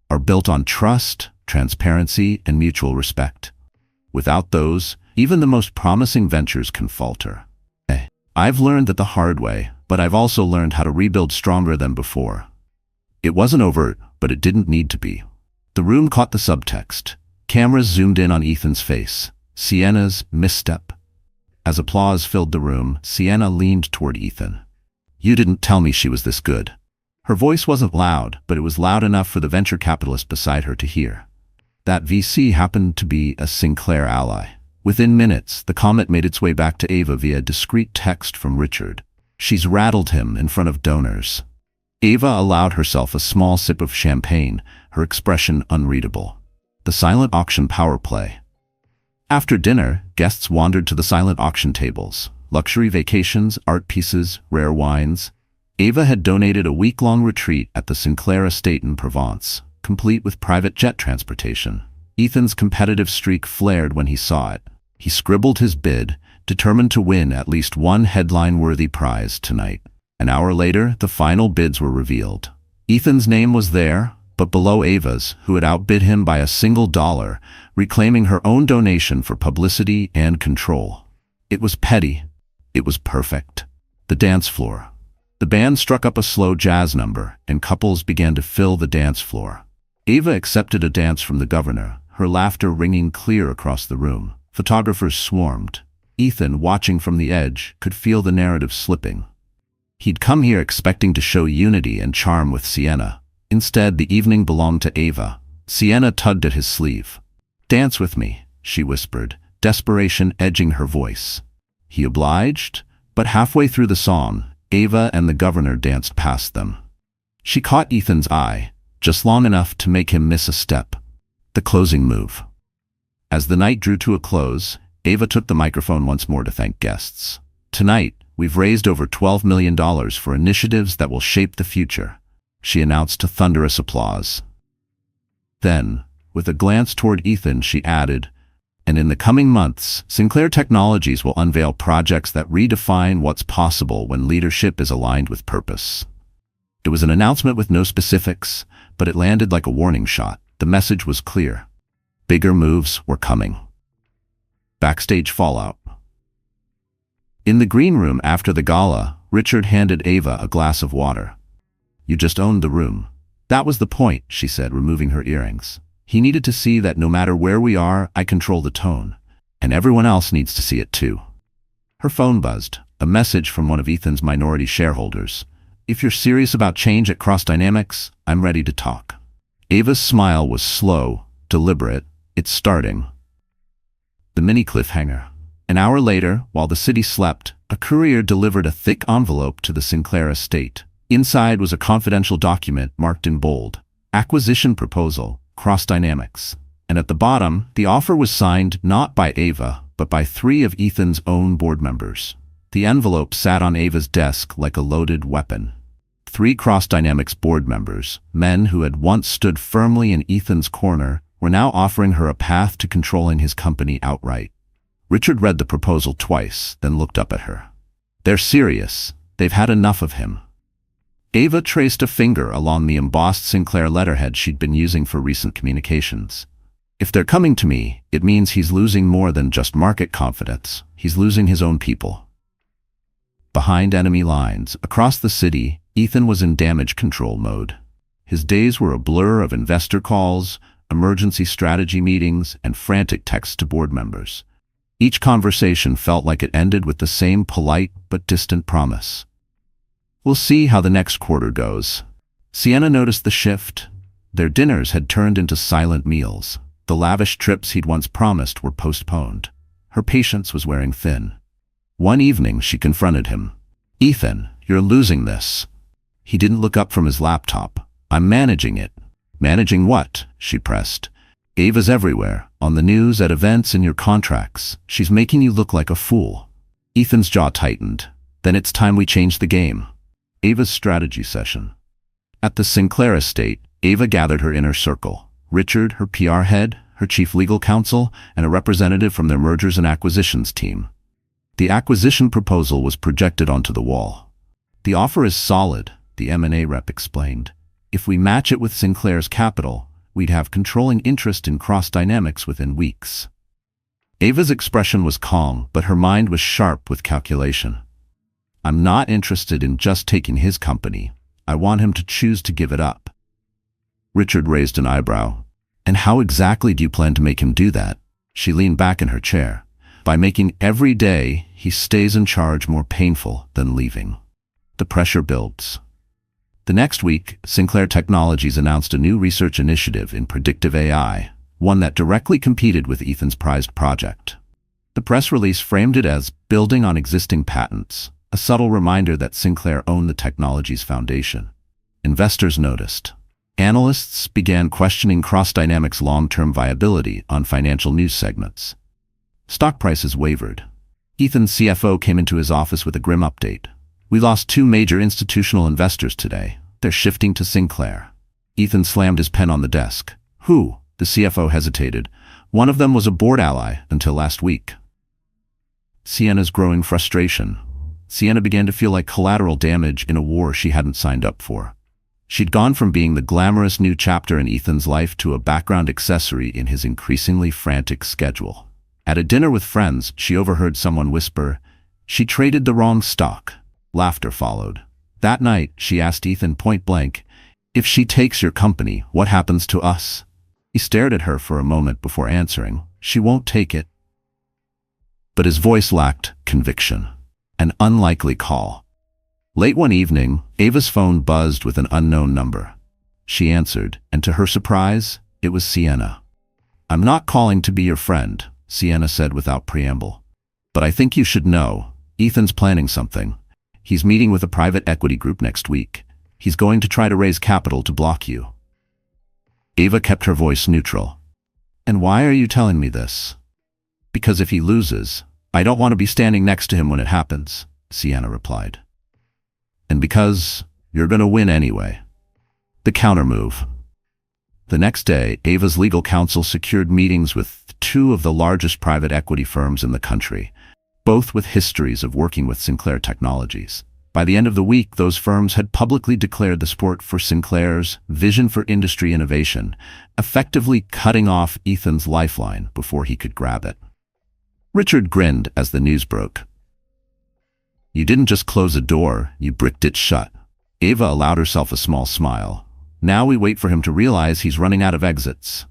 A: "are built on trust, transparency, and mutual respect. Without those, even the most promising ventures can falter. I've learned that the hard way, but I've also learned how to rebuild stronger than before." It wasn't overt, but it didn't need to be. The room caught the subtext. Cameras zoomed in on Ethan's face. Sienna's misstep. As applause filled the room, Sienna leaned toward Ethan. "You didn't tell me she was this good." Her voice wasn't loud, but it was loud enough for the venture capitalist beside her to hear. That VC happened to be a Sinclair ally. Within minutes, the comment made its way back to Ava via discreet text from Richard. "She's rattled him in front of donors." Ava allowed herself a small sip of champagne, her expression unreadable. the silent auction power play. After dinner, guests wandered to the silent auction tables. Luxury vacations, art pieces, rare wines. Ava had donated a week-long retreat at the Sinclair estate in Provence, complete with private jet transportation. Ethan's competitive streak flared when he saw it. He scribbled his bid, determined to win at least one headline-worthy prize tonight. An hour later, the final bids were revealed. Ethan's name was there, but below Ava's, who had outbid him by $1, reclaiming her own donation for publicity and control. It was petty. It was perfect. The dance floor. The band struck up a slow jazz number, and couples began to fill the dance floor. Ava accepted a dance from the governor, her laughter ringing clear across the room. Photographers swarmed. Ethan, watching from the edge, could feel the narrative slipping. He'd come here expecting to show unity and charm with Sienna. Instead, the evening belonged to Ava. Sienna tugged at his sleeve. "Dance with me," she whispered, desperation edging her voice. He obliged, but halfway through the song, Ava and the governor danced past them. She caught Ethan's eye, just long enough to make him miss a step. The closing move. As the night drew to a close, Ava took the microphone once more to thank guests. "Tonight, we've raised over $12 million for initiatives that will shape the future," she announced to thunderous applause. Then, with a glance toward Ethan, she added, "And in the coming months, Sinclair Technologies will unveil projects that redefine what's possible when leadership is aligned with purpose." It was an announcement with no specifics, but it landed like a warning shot. The message was clear. Bigger moves were coming. Backstage fallout. In the green room after the gala, Richard handed Ava a glass of water. "You just owned the room." "That was the point," she said, removing her earrings. "He needed to see that no matter where we are, I control the tone. And everyone else needs to see it too." Her phone buzzed, a message from one of Ethan's minority shareholders. "If you're serious about change at Cross Dynamics, I'm ready to talk." Ava's smile was slow, deliberate. "It's starting." The mini cliffhanger. An hour later, while the city slept, a courier delivered a thick envelope to the Sinclair estate. Inside was a confidential document marked in bold, "Acquisition Proposal, Cross Dynamics." And at the bottom, the offer was signed not by Ava, but by 3 of Ethan's own board members. The envelope sat on Ava's desk like a loaded weapon. 3 Cross Dynamics board members, men who had once stood firmly in Ethan's corner, were now offering her a path to controlling his company outright. Richard read the proposal twice, then looked up at her. "They're serious. They've had enough of him." Ava traced a finger along the embossed Sinclair letterhead she'd been using for recent communications. "If they're coming to me, it means he's losing more than just market confidence. He's losing his own people." Behind enemy lines, across the city, Ethan was in damage control mode. His days were a blur of investor calls, emergency strategy meetings, and frantic texts to board members. Each conversation felt like it ended with the same polite but distant promise. "We'll see how the next quarter goes." Sienna noticed the shift. Their dinners had turned into silent meals. The lavish trips he'd once promised were postponed. Her patience was wearing thin. One evening, she confronted him. "Ethan, you're losing this." He didn't look up from his laptop. "I'm managing it." "Managing what?" she pressed. "Ava's everywhere, on the news, at events, in your contracts. She's making you look like a fool." Ethan's jaw tightened. "Then it's time we change the game." Ava's strategy session. At the Sinclair estate, Ava gathered her inner circle. Richard, her PR head, her chief legal counsel, and a representative from their mergers and acquisitions team. The acquisition proposal was projected onto the wall. "The offer is solid," the M&A rep explained. "If we match it with Sinclair's capital, we'd have controlling interest in Cross Dynamics within weeks." Ava's expression was calm, but her mind was sharp with calculation. "I'm not interested in just taking his company. I want him to choose to give it up." Richard raised an eyebrow. "And how exactly do you plan to make him do that?" She leaned back in her chair. "By making every day he stays in charge more painful than leaving." The pressure builds. The next week, Sinclair Technologies announced a new research initiative in predictive AI, one that directly competed with Ethan's prized project. The press release framed it as building on existing patents, a subtle reminder that Sinclair owned the technology's foundation. Investors noticed. Analysts began questioning Cross-Dynamics' long-term viability on financial news segments. Stock prices wavered. Ethan's CFO came into his office with a grim update. "We lost 2 major institutional investors today. They're shifting to Sinclair." Ethan slammed his pen on the desk. "Who?" The CFO hesitated. "One of them was a board ally until last week." Sienna's growing frustration. Sienna began to feel like collateral damage in a war she hadn't signed up for. She'd gone from being the glamorous new chapter in Ethan's life to a background accessory in his increasingly frantic schedule. At a dinner with friends, she overheard someone whisper, "She traded the wrong stock." Laughter followed. That night, she asked Ethan point blank, "If she takes your company, what happens to us?" He stared at her for a moment before answering, "She won't take it." But his voice lacked conviction. An unlikely call. Late one evening, Ava's phone buzzed with an unknown number. She answered, and to her surprise, it was Sienna. "I'm not calling to be your friend," Sienna said without preamble. "But I think you should know, Ethan's planning something. He's meeting with a private equity group next week. He's going to try to raise capital to block you." Ava kept her voice neutral. "And why are you telling me this?" "Because if he loses, I don't want to be standing next to him when it happens," Sienna replied. "And because you're going to win anyway." The countermove. The next day, Ava's legal counsel secured meetings with 2 of the largest private equity firms in the country, both with histories of working with Sinclair Technologies. By the end of the week, those firms had publicly declared the support for Sinclair's vision for industry innovation, effectively cutting off Ethan's lifeline before he could grab it. Richard grinned as the news broke. "You didn't just close a door, you bricked it shut." Ava allowed herself a small smile. "Now we wait for him to realize he's running out of exits."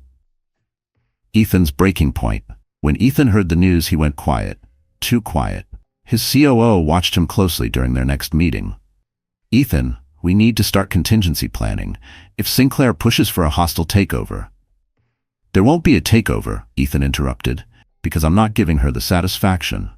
A: Ethan's breaking point. When Ethan heard the news, he went quiet. Too quiet. His COO watched him closely during their next meeting. "Ethan, we need to start contingency planning. If Sinclair pushes for a hostile takeover." "There won't be a takeover," Ethan interrupted, "because I'm not giving her the satisfaction."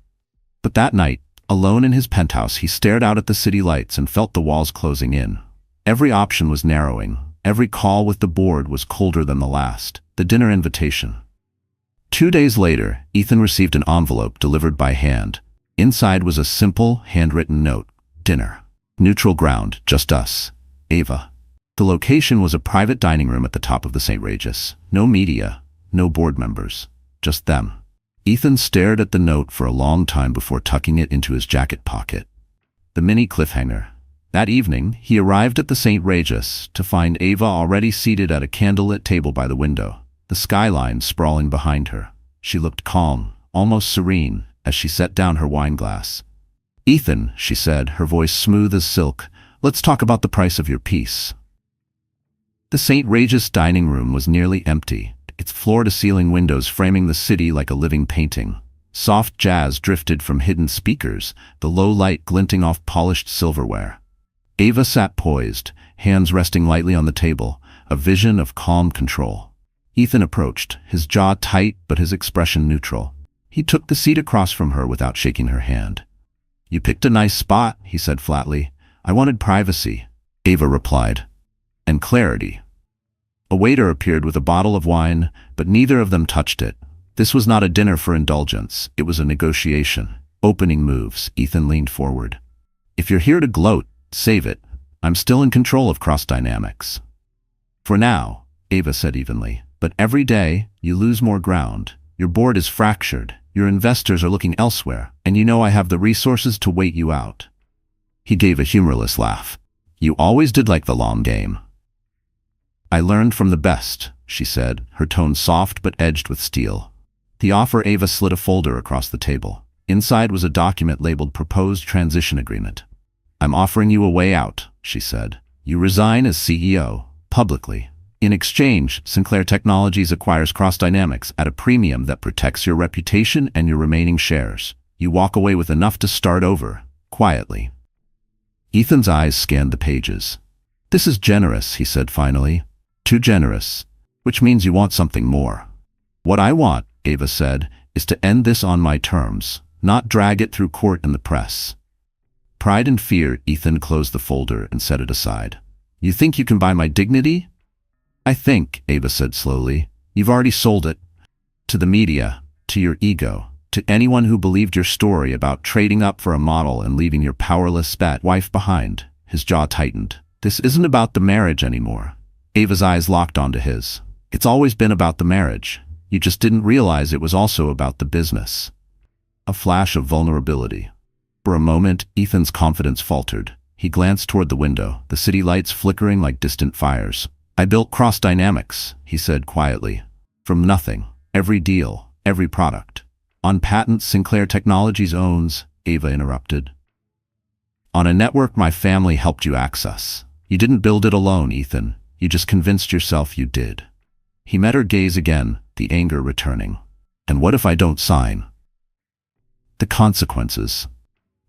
A: But that night, alone in his penthouse, he stared out at the city lights and felt the walls closing in. Every option was narrowing. Every call with the board was colder than the last. The dinner invitation. 2 days later, Ethan received an envelope delivered by hand. Inside was a simple, handwritten note. "Dinner. Neutral ground, just us. Ava." The location was a private dining room at the top of the St. Regis. No media, no board members, just them. Ethan stared at the note for a long time before tucking it into his jacket pocket. The mini cliffhanger. That evening, he arrived at the St. Regis to find Ava already seated at a candlelit table by the window, the skyline sprawling behind her. She looked calm, almost serene, as she set down her wine glass. "Ethan," she said, her voice smooth as silk, "let's talk about the price of your piece." The St. Regis dining room was nearly empty, its floor-to-ceiling windows framing the city like a living painting. Soft jazz drifted from hidden speakers, the low light glinting off polished silverware. Ava sat poised, hands resting lightly on the table, a vision of calm control. Ethan approached, his jaw tight but his expression neutral. He took the seat across from her without shaking her hand. "You picked a nice spot," he said flatly. "I wanted privacy," Ava replied. "And clarity." A waiter appeared with a bottle of wine, but neither of them touched it. This was not a dinner for indulgence, it was a negotiation. Opening moves, Ethan leaned forward. "If you're here to gloat, save it. I'm still in control of Cross-Dynamics." "For now," Ava said evenly, "but every day, you lose more ground. Your board is fractured, your investors are looking elsewhere, and you know I have the resources to wait you out." He gave a humorless laugh. "You always did like the long game." "I learned from the best," she said, her tone soft but edged with steel. The offer. Ava slid a folder across the table. Inside was a document labeled Proposed Transition Agreement. "I'm offering you a way out," she said. "You resign as CEO, publicly. In exchange, Sinclair Technologies acquires Cross-Dynamics at a premium that protects your reputation and your remaining shares. You walk away with enough to start over, quietly." Ethan's eyes scanned the pages. "This is generous," he said finally. "Too generous, which means you want something more." "What I want," Ava said, "is to end this on my terms, not drag it through court and the press." Pride and fear, Ethan closed the folder and set it aside. "You think you can buy my dignity?" I think, Ava said slowly, you've already sold it. To the media, to your ego, to anyone who believed your story about trading up for a model and leaving your powerless bat wife behind. His jaw tightened. This isn't about the marriage anymore. Ava's eyes locked onto his. It's always been about the marriage. You just didn't realize it was also about the business. A flash of vulnerability. For a moment, Ethan's confidence faltered. He glanced toward the window, the city lights flickering like distant fires. I built Cross Dynamics, he said quietly. From nothing. Every deal, every product. On patents Sinclair Technologies owns, Ava interrupted. On a network my family helped you access. You didn't build it alone, Ethan. You just convinced yourself you did. He met her gaze again, the anger returning. And what if I don't sign? The consequences.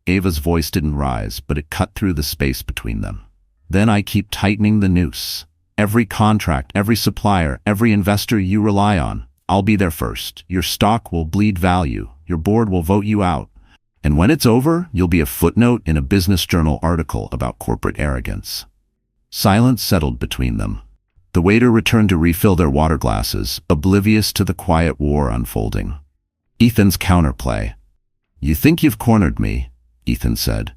A: Ava's voice didn't rise, but it cut through the space between them. Then I keep tightening the noose. Every contract, every supplier, every investor you rely on, I'll be there first. Your stock will bleed value. Your board will vote you out. And when it's over, you'll be a footnote in a business journal article about corporate arrogance. Silence settled between them. The waiter returned to refill their water glasses, oblivious to the quiet war unfolding. Ethan's counterplay. You think you've cornered me, Ethan said.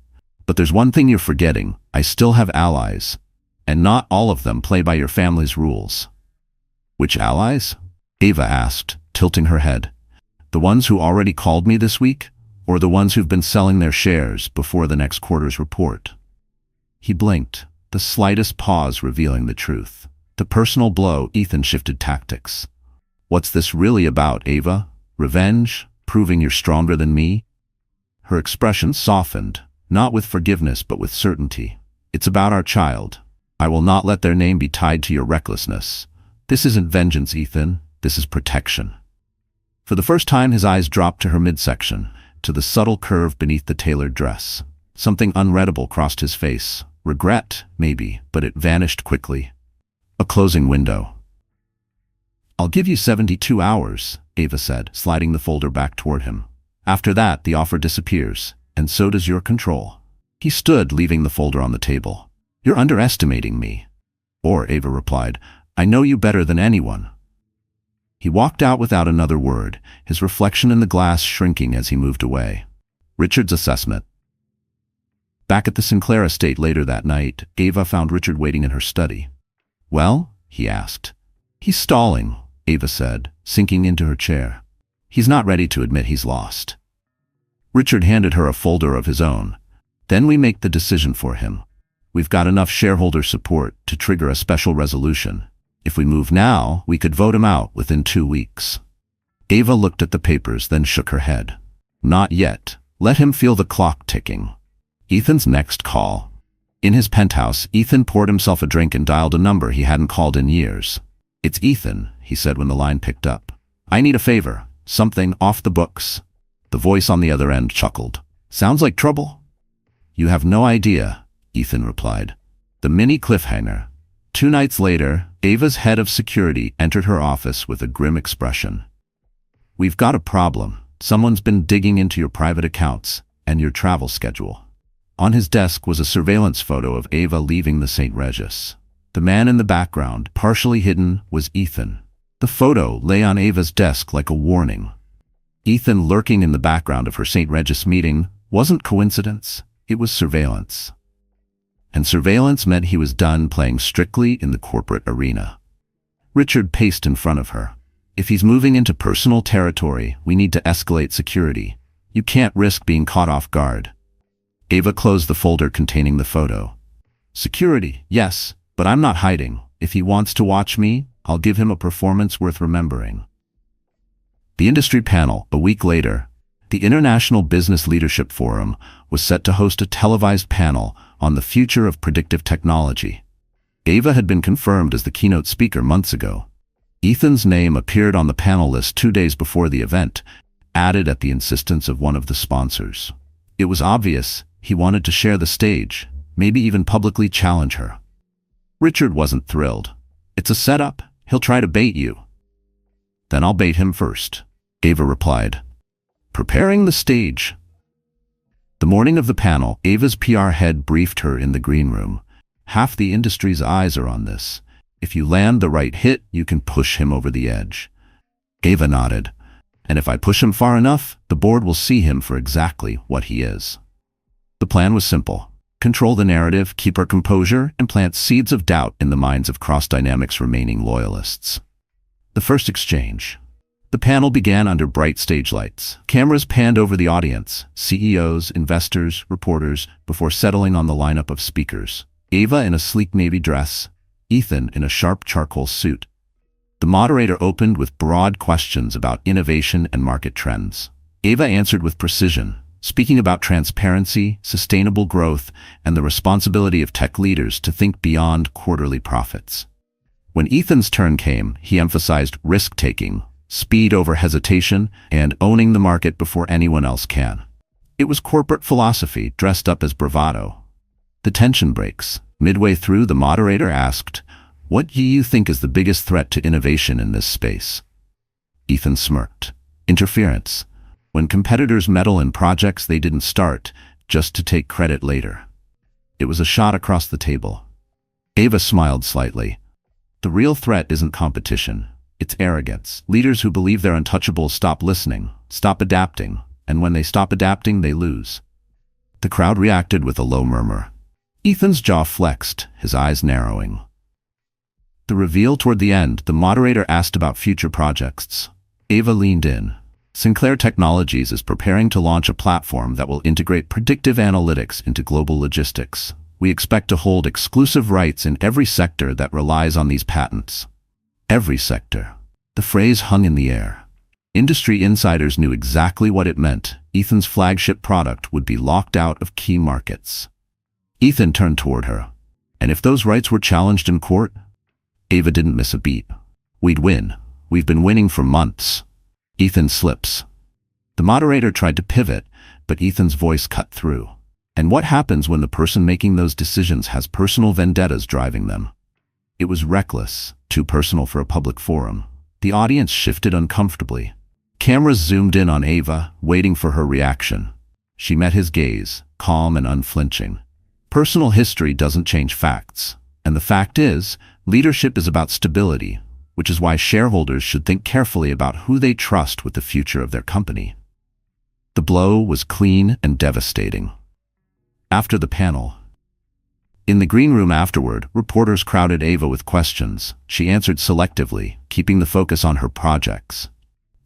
A: But there's one thing you're forgetting. I still have allies. And not all of them play by your family's rules. Which allies? Ava asked, tilting her head. The ones who already called me this week? Or the ones who've been selling their shares before the next quarter's report? He blinked, the slightest pause revealing the truth. The personal blow, Ethan shifted tactics. What's this really about, Ava? Revenge? Proving you're stronger than me? Her expression softened, not with forgiveness but with certainty. It's about our child. I will not let their name be tied to your recklessness. This isn't vengeance, Ethan. This is protection. For the first time his eyes dropped to her midsection, to the subtle curve beneath the tailored dress. Something unreadable crossed his face. Regret, maybe, but it vanished quickly. A closing window. I'll give you 72 hours, Ava said, sliding the folder back toward him. After that, the offer disappears, and so does your control. He stood, leaving the folder on the table. You're underestimating me. Or, Ava replied, I know you better than anyone. He walked out without another word, his reflection in the glass shrinking as he moved away. Richard's assessment. Back at the Sinclair estate later that night, Ava found Richard waiting in her study. Well? He asked. He's stalling, Ava said, sinking into her chair. He's not ready to admit he's lost. Richard handed her a folder of his own. Then we make the decision for him. We've got enough shareholder support to trigger a special resolution. If we move now, we could vote him out within 2 weeks. Ava looked at the papers, then shook her head. Not yet. Let him feel the clock ticking. Ethan's next call. In his penthouse, Ethan poured himself a drink and dialed a number he hadn't called in years. It's Ethan, he said when the line picked up. I need a favor. Something off the books. The voice on the other end chuckled. Sounds like trouble? You have no idea, Ethan replied. The mini cliffhanger. 2 nights later, Ava's head of security entered her office with a grim expression. We've got a problem. Someone's been digging into your private accounts and your travel schedule. On his desk was a surveillance photo of Ava leaving the St. Regis. The man in the background, partially hidden, was Ethan. The photo lay on Ava's desk like a warning. Ethan lurking in the background of her St. Regis meeting wasn't coincidence, it was surveillance. And surveillance meant he was done playing strictly in the corporate arena. Richard paced in front of her. If he's moving into personal territory, we need to escalate security. You can't risk being caught off guard. Ava closed the folder containing the photo. Security, yes, but I'm not hiding. If he wants to watch me, I'll give him a performance worth remembering. The industry panel, a week later, the International Business Leadership Forum, was set to host a televised panel on the future of predictive technology. Ava had been confirmed as the keynote speaker months ago. Ethan's name appeared on the panel list 2 days before the event, added at the insistence of one of the sponsors. It was obvious he wanted to share the stage, maybe even publicly challenge her. Richard wasn't thrilled. It's a setup. He'll try to bait you. Then I'll bait him first, Ava replied. Preparing the stage. The morning of the panel, Ava's PR head briefed her in the green room. Half the industry's eyes are on this. If you land the right hit, you can push him over the edge. Ava nodded. And if I push him far enough, the board will see him for exactly what he is. The plan was simple. Control the narrative, keep our composure, and plant seeds of doubt in the minds of Cross Dynamics' remaining loyalists. The first exchange. The panel began under bright stage lights. Cameras panned over the audience, CEOs, investors, reporters, before settling on the lineup of speakers. Ava in a sleek navy dress, Ethan in a sharp charcoal suit. The moderator opened with broad questions about innovation and market trends. Ava answered with precision, speaking about transparency, sustainable growth, and the responsibility of tech leaders to think beyond quarterly profits. When Ethan's turn came, he emphasized risk-taking, speed over hesitation, and owning the market before anyone else can. It was corporate philosophy dressed up as bravado. The tension breaks. Midway through, the moderator asked, "What do you think is the biggest threat to innovation in this space?" Ethan smirked. Interference. When competitors meddle in projects they didn't start, just to take credit later. It was a shot across the table. Ava smiled slightly. The real threat isn't competition. It's arrogance. Leaders who believe they're untouchable stop listening, stop adapting, and when they stop adapting, they lose. The crowd reacted with a low murmur. Ethan's jaw flexed, his eyes narrowing. The reveal toward the end, the moderator asked about future projects. Ava leaned in. Sinclair Technologies is preparing to launch a platform that will integrate predictive analytics into global logistics. We expect to hold exclusive rights in every sector that relies on these patents. Every sector. The phrase hung in the air. Industry insiders knew exactly what it meant. Ethan's flagship product would be locked out of key markets. Ethan turned toward her. And if those rights were challenged in court? Ava didn't miss a beat. We'd win. We've been winning for months. Ethan slips. The moderator tried to pivot, but Ethan's voice cut through. And what happens when the person making those decisions has personal vendettas driving them? It was reckless, too personal for a public forum. The audience shifted uncomfortably. Cameras zoomed in on Ava, waiting for her reaction. She met his gaze, calm and unflinching. Personal history doesn't change facts. And the fact is, leadership is about stability, which is why shareholders should think carefully about who they trust with the future of their company. The blow was clean and devastating. After the panel. In the green room afterward, reporters crowded Ava with questions. She answered selectively, keeping the focus on her projects.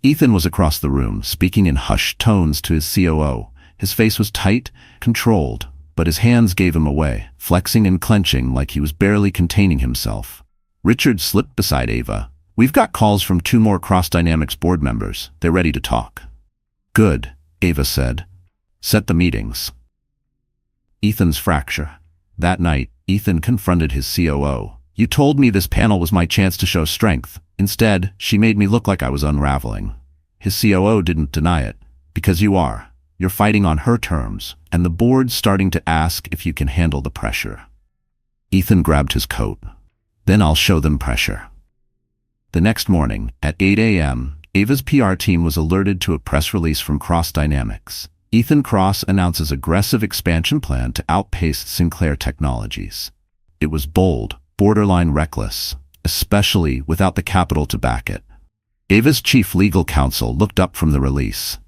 A: Ethan was across the room, speaking in hushed tones to his COO. His face was tight, controlled, but his hands gave him away, flexing and clenching like he was barely containing himself. Richard slipped beside Ava. "We've got calls from 2 more Cross Dynamics board members. They're ready to talk." "Good," Ava said. "Set the meetings." Ethan's fracture. That night, Ethan confronted his COO. "You told me this panel was my chance to show strength. Instead, she made me look like I was unraveling." His COO didn't deny it. "Because you are. You're fighting on her terms, and the board's starting to ask if you can handle the pressure." Ethan grabbed his coat. "Then I'll show them pressure." The next morning, at 8 a.m., Ava's PR team was alerted to a press release from Cross Dynamics. Ethan Cross announces aggressive expansion plan to outpace Sinclair Technologies. It was bold, borderline reckless, especially without the capital to back it. Ava's chief legal counsel looked up from the release.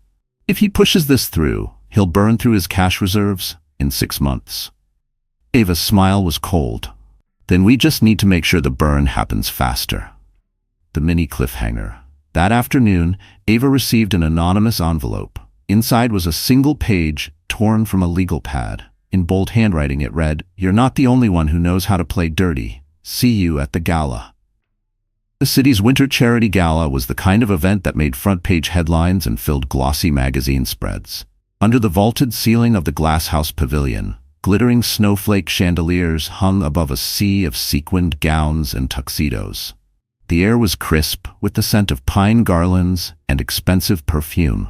A: "If he pushes this through, he'll burn through his cash reserves in 6 months." Ava's smile was cold. "Then we just need to make sure the burn happens faster." The mini cliffhanger. That afternoon, Ava received an anonymous envelope. Inside was a single page torn from a legal pad. In bold handwriting it read, "You're not the only one who knows how to play dirty. See you at the gala." The city's winter charity gala was the kind of event that made front-page headlines and filled glossy magazine spreads. Under the vaulted ceiling of the Glass House Pavilion, glittering snowflake chandeliers hung above a sea of sequined gowns and tuxedos. The air was crisp, with the scent of pine garlands and expensive perfume.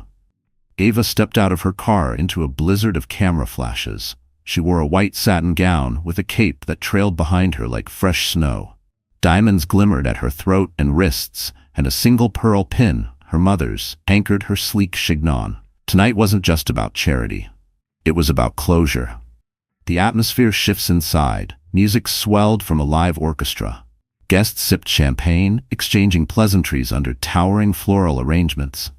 A: Ava stepped out of her car into a blizzard of camera flashes. She wore a white satin gown with a cape that trailed behind her like fresh snow. Diamonds glimmered at her throat and wrists, and a single pearl pin, her mother's, anchored her sleek chignon. Tonight wasn't just about charity. It was about closure. The atmosphere shifts inside. Music swelled from a live orchestra. Guests sipped champagne, exchanging pleasantries under towering floral arrangements.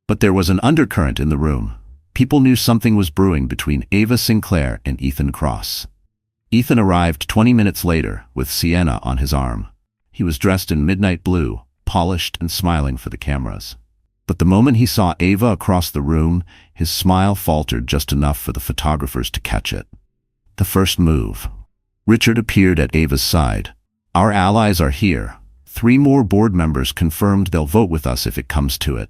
A: But there was an undercurrent in the room. People knew something was brewing between Ava Sinclair and Ethan Cross. Ethan arrived 20 minutes later with Sienna on his arm. He was dressed in midnight blue, polished and smiling for the cameras. But the moment he saw Ava across the room, his smile faltered just enough for the photographers to catch it. The first move. Richard appeared at Ava's side. "Our allies are here. 3 more board members confirmed they'll vote with us if it comes to it."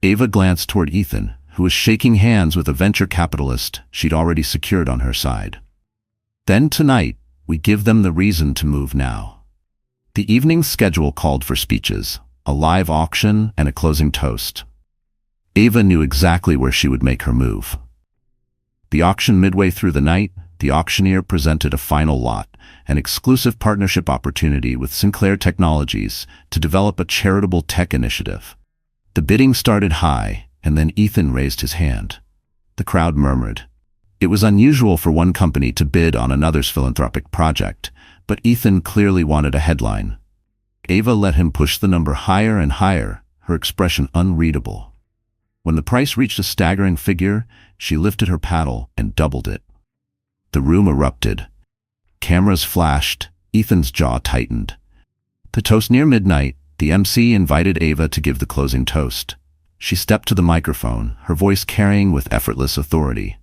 A: Ava glanced toward Ethan, who was shaking hands with a venture capitalist she'd already secured on her side. "Then tonight, we give them the reason to move now." The evening's schedule called for speeches, a live auction, and a closing toast. Ava knew exactly where she would make her move. The auction midway through the night, the auctioneer presented a final lot, an exclusive partnership opportunity with Sinclair Technologies to develop a charitable tech initiative. The bidding started high, and then Ethan raised his hand. The crowd murmured. It was unusual for one company to bid on another's philanthropic project, but Ethan clearly wanted a headline. Ava let him push the number higher and higher, her expression unreadable. When the price reached a staggering figure, she lifted her paddle and doubled it. The room erupted. Cameras flashed, Ethan's jaw tightened. The toast near midnight, the MC invited Ava to give the closing toast. She stepped to the microphone, her voice carrying with effortless authority.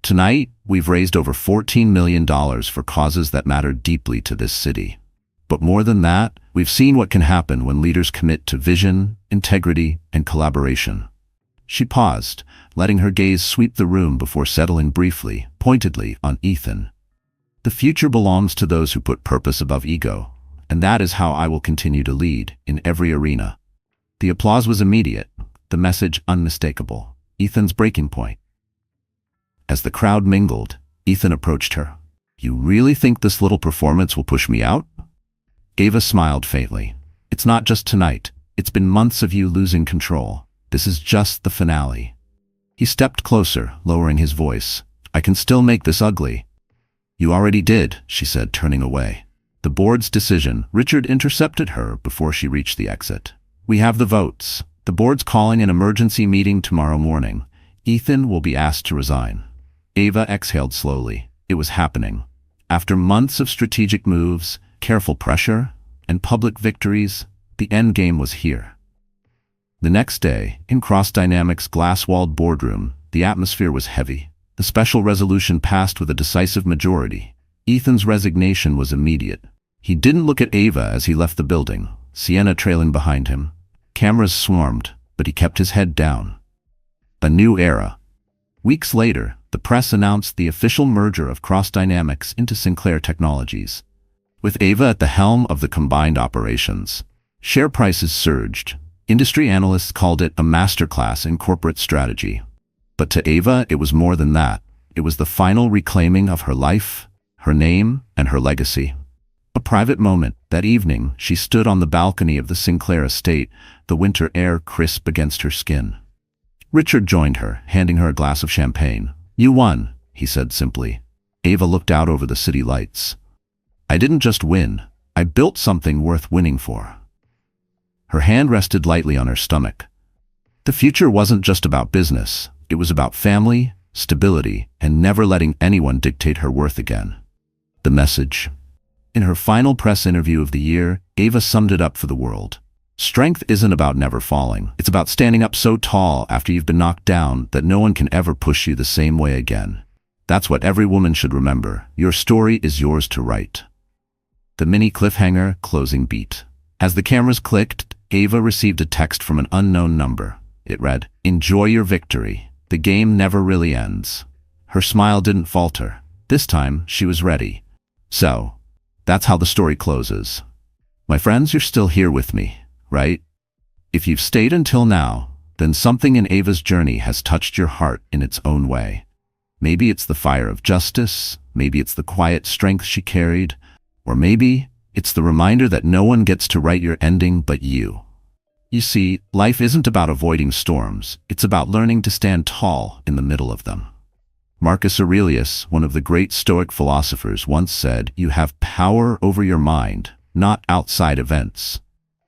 A: "Tonight, we've raised over $14 million for causes that matter deeply to this city. But more than that, we've seen what can happen when leaders commit to vision, integrity, and collaboration." She paused, letting her gaze sweep the room before settling briefly, pointedly, on Ethan. "The future belongs to those who put purpose above ego, and that is how I will continue to lead in every arena." The applause was immediate, the message unmistakable, Ethan's breaking point. As the crowd mingled, Ethan approached her. "You really think this little performance will push me out?" Ava smiled faintly. "It's not just tonight. It's been months of you losing control. This is just the finale." He stepped closer, lowering his voice. "I can still make this ugly." "You already did," she said, turning away. The board's decision. Richard intercepted her before she reached the exit. "We have the votes. The board's calling an emergency meeting tomorrow morning. Ethan will be asked to resign." Ava exhaled slowly. It was happening. After months of strategic moves, careful pressure, and public victories, the endgame was here. The next day, in Cross Dynamics' glass-walled boardroom, the atmosphere was heavy. The special resolution passed with a decisive majority. Ethan's resignation was immediate. He didn't look at Ava as he left the building, Sienna trailing behind him. Cameras swarmed, but he kept his head down. A new era. Weeks later, the press announced the official merger of Cross Dynamics into Sinclair Technologies. With Ava at the helm of the combined operations, share prices surged. Industry analysts called it a masterclass in corporate strategy. But to Ava, it was more than that. It was the final reclaiming of her life, her name, and her legacy. A private moment. That evening, she stood on the balcony of the Sinclair estate, the winter air crisp against her skin. Richard joined her, handing her a glass of champagne. "You won," he said simply. Ava looked out over the city lights. "I didn't just win. I built something worth winning for." Her hand rested lightly on her stomach. The future wasn't just about business. It was about family, stability, and never letting anyone dictate her worth again. The message. In her final press interview of the year, Ava summed it up for the world. Strength isn't about never falling. It's about standing up so tall after you've been knocked down that no one can ever push you the same way again. That's what every woman should remember. Your story is yours to write. The mini cliffhanger closing beat. As the cameras clicked, Ava received a text from an unknown number. It read, "Enjoy your victory. The game never really ends." Her smile didn't falter. This time, she was ready. So, that's how the story closes. My friends, you're still here with me, right? If you've stayed until now, then something in Ava's journey has touched your heart in its own way. Maybe it's the fire of justice, maybe it's the quiet strength she carried, or maybe it's the reminder that no one gets to write your ending but you. You see, life isn't about avoiding storms, it's about learning to stand tall in the middle of them. Marcus Aurelius, one of the great Stoic philosophers, once said, "You have power over your mind, not outside events.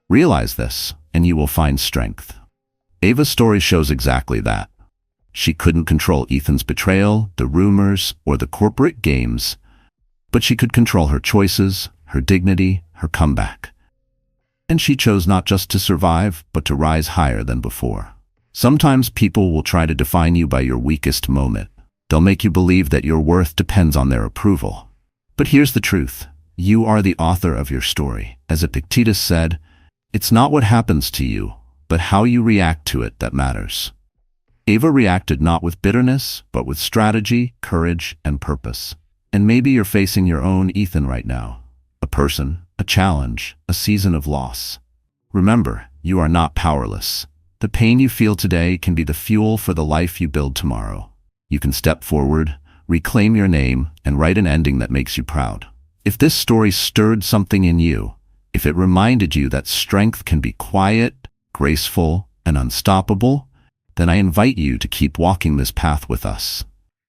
A: Realize this, and you will find strength. Ava's story shows exactly that. She couldn't control Ethan's betrayal, the rumors, or the corporate games, but she could control her choices, her dignity, her comeback. And she chose not just to survive, but to rise higher than before. Sometimes people will try to define you by your weakest moment. They'll make you believe that your worth depends on their approval. But here's the truth. You are the author of your story. As Epictetus said, it's not what happens to you, but how you react to it that matters. Ava reacted not with bitterness, but with strategy, courage, and purpose. And maybe you're facing your own Ethan right now. A person, a challenge, a season of loss. Remember, you are not powerless. The pain you feel today can be the fuel for the life you build tomorrow. You can step forward, reclaim your name, and write an ending that makes you proud. If this story stirred something in you, if it reminded you that strength can be quiet, graceful, and unstoppable, then I invite you to keep walking this path with us.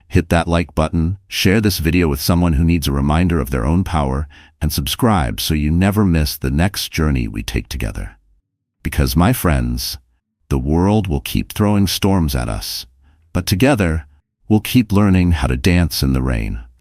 A: Hit that like button, share this video with someone who needs a reminder of their own power, and subscribe so you never miss the next journey we take together. Because, my friends, the world will keep throwing storms at us, but together, we'll keep learning how to dance in the rain.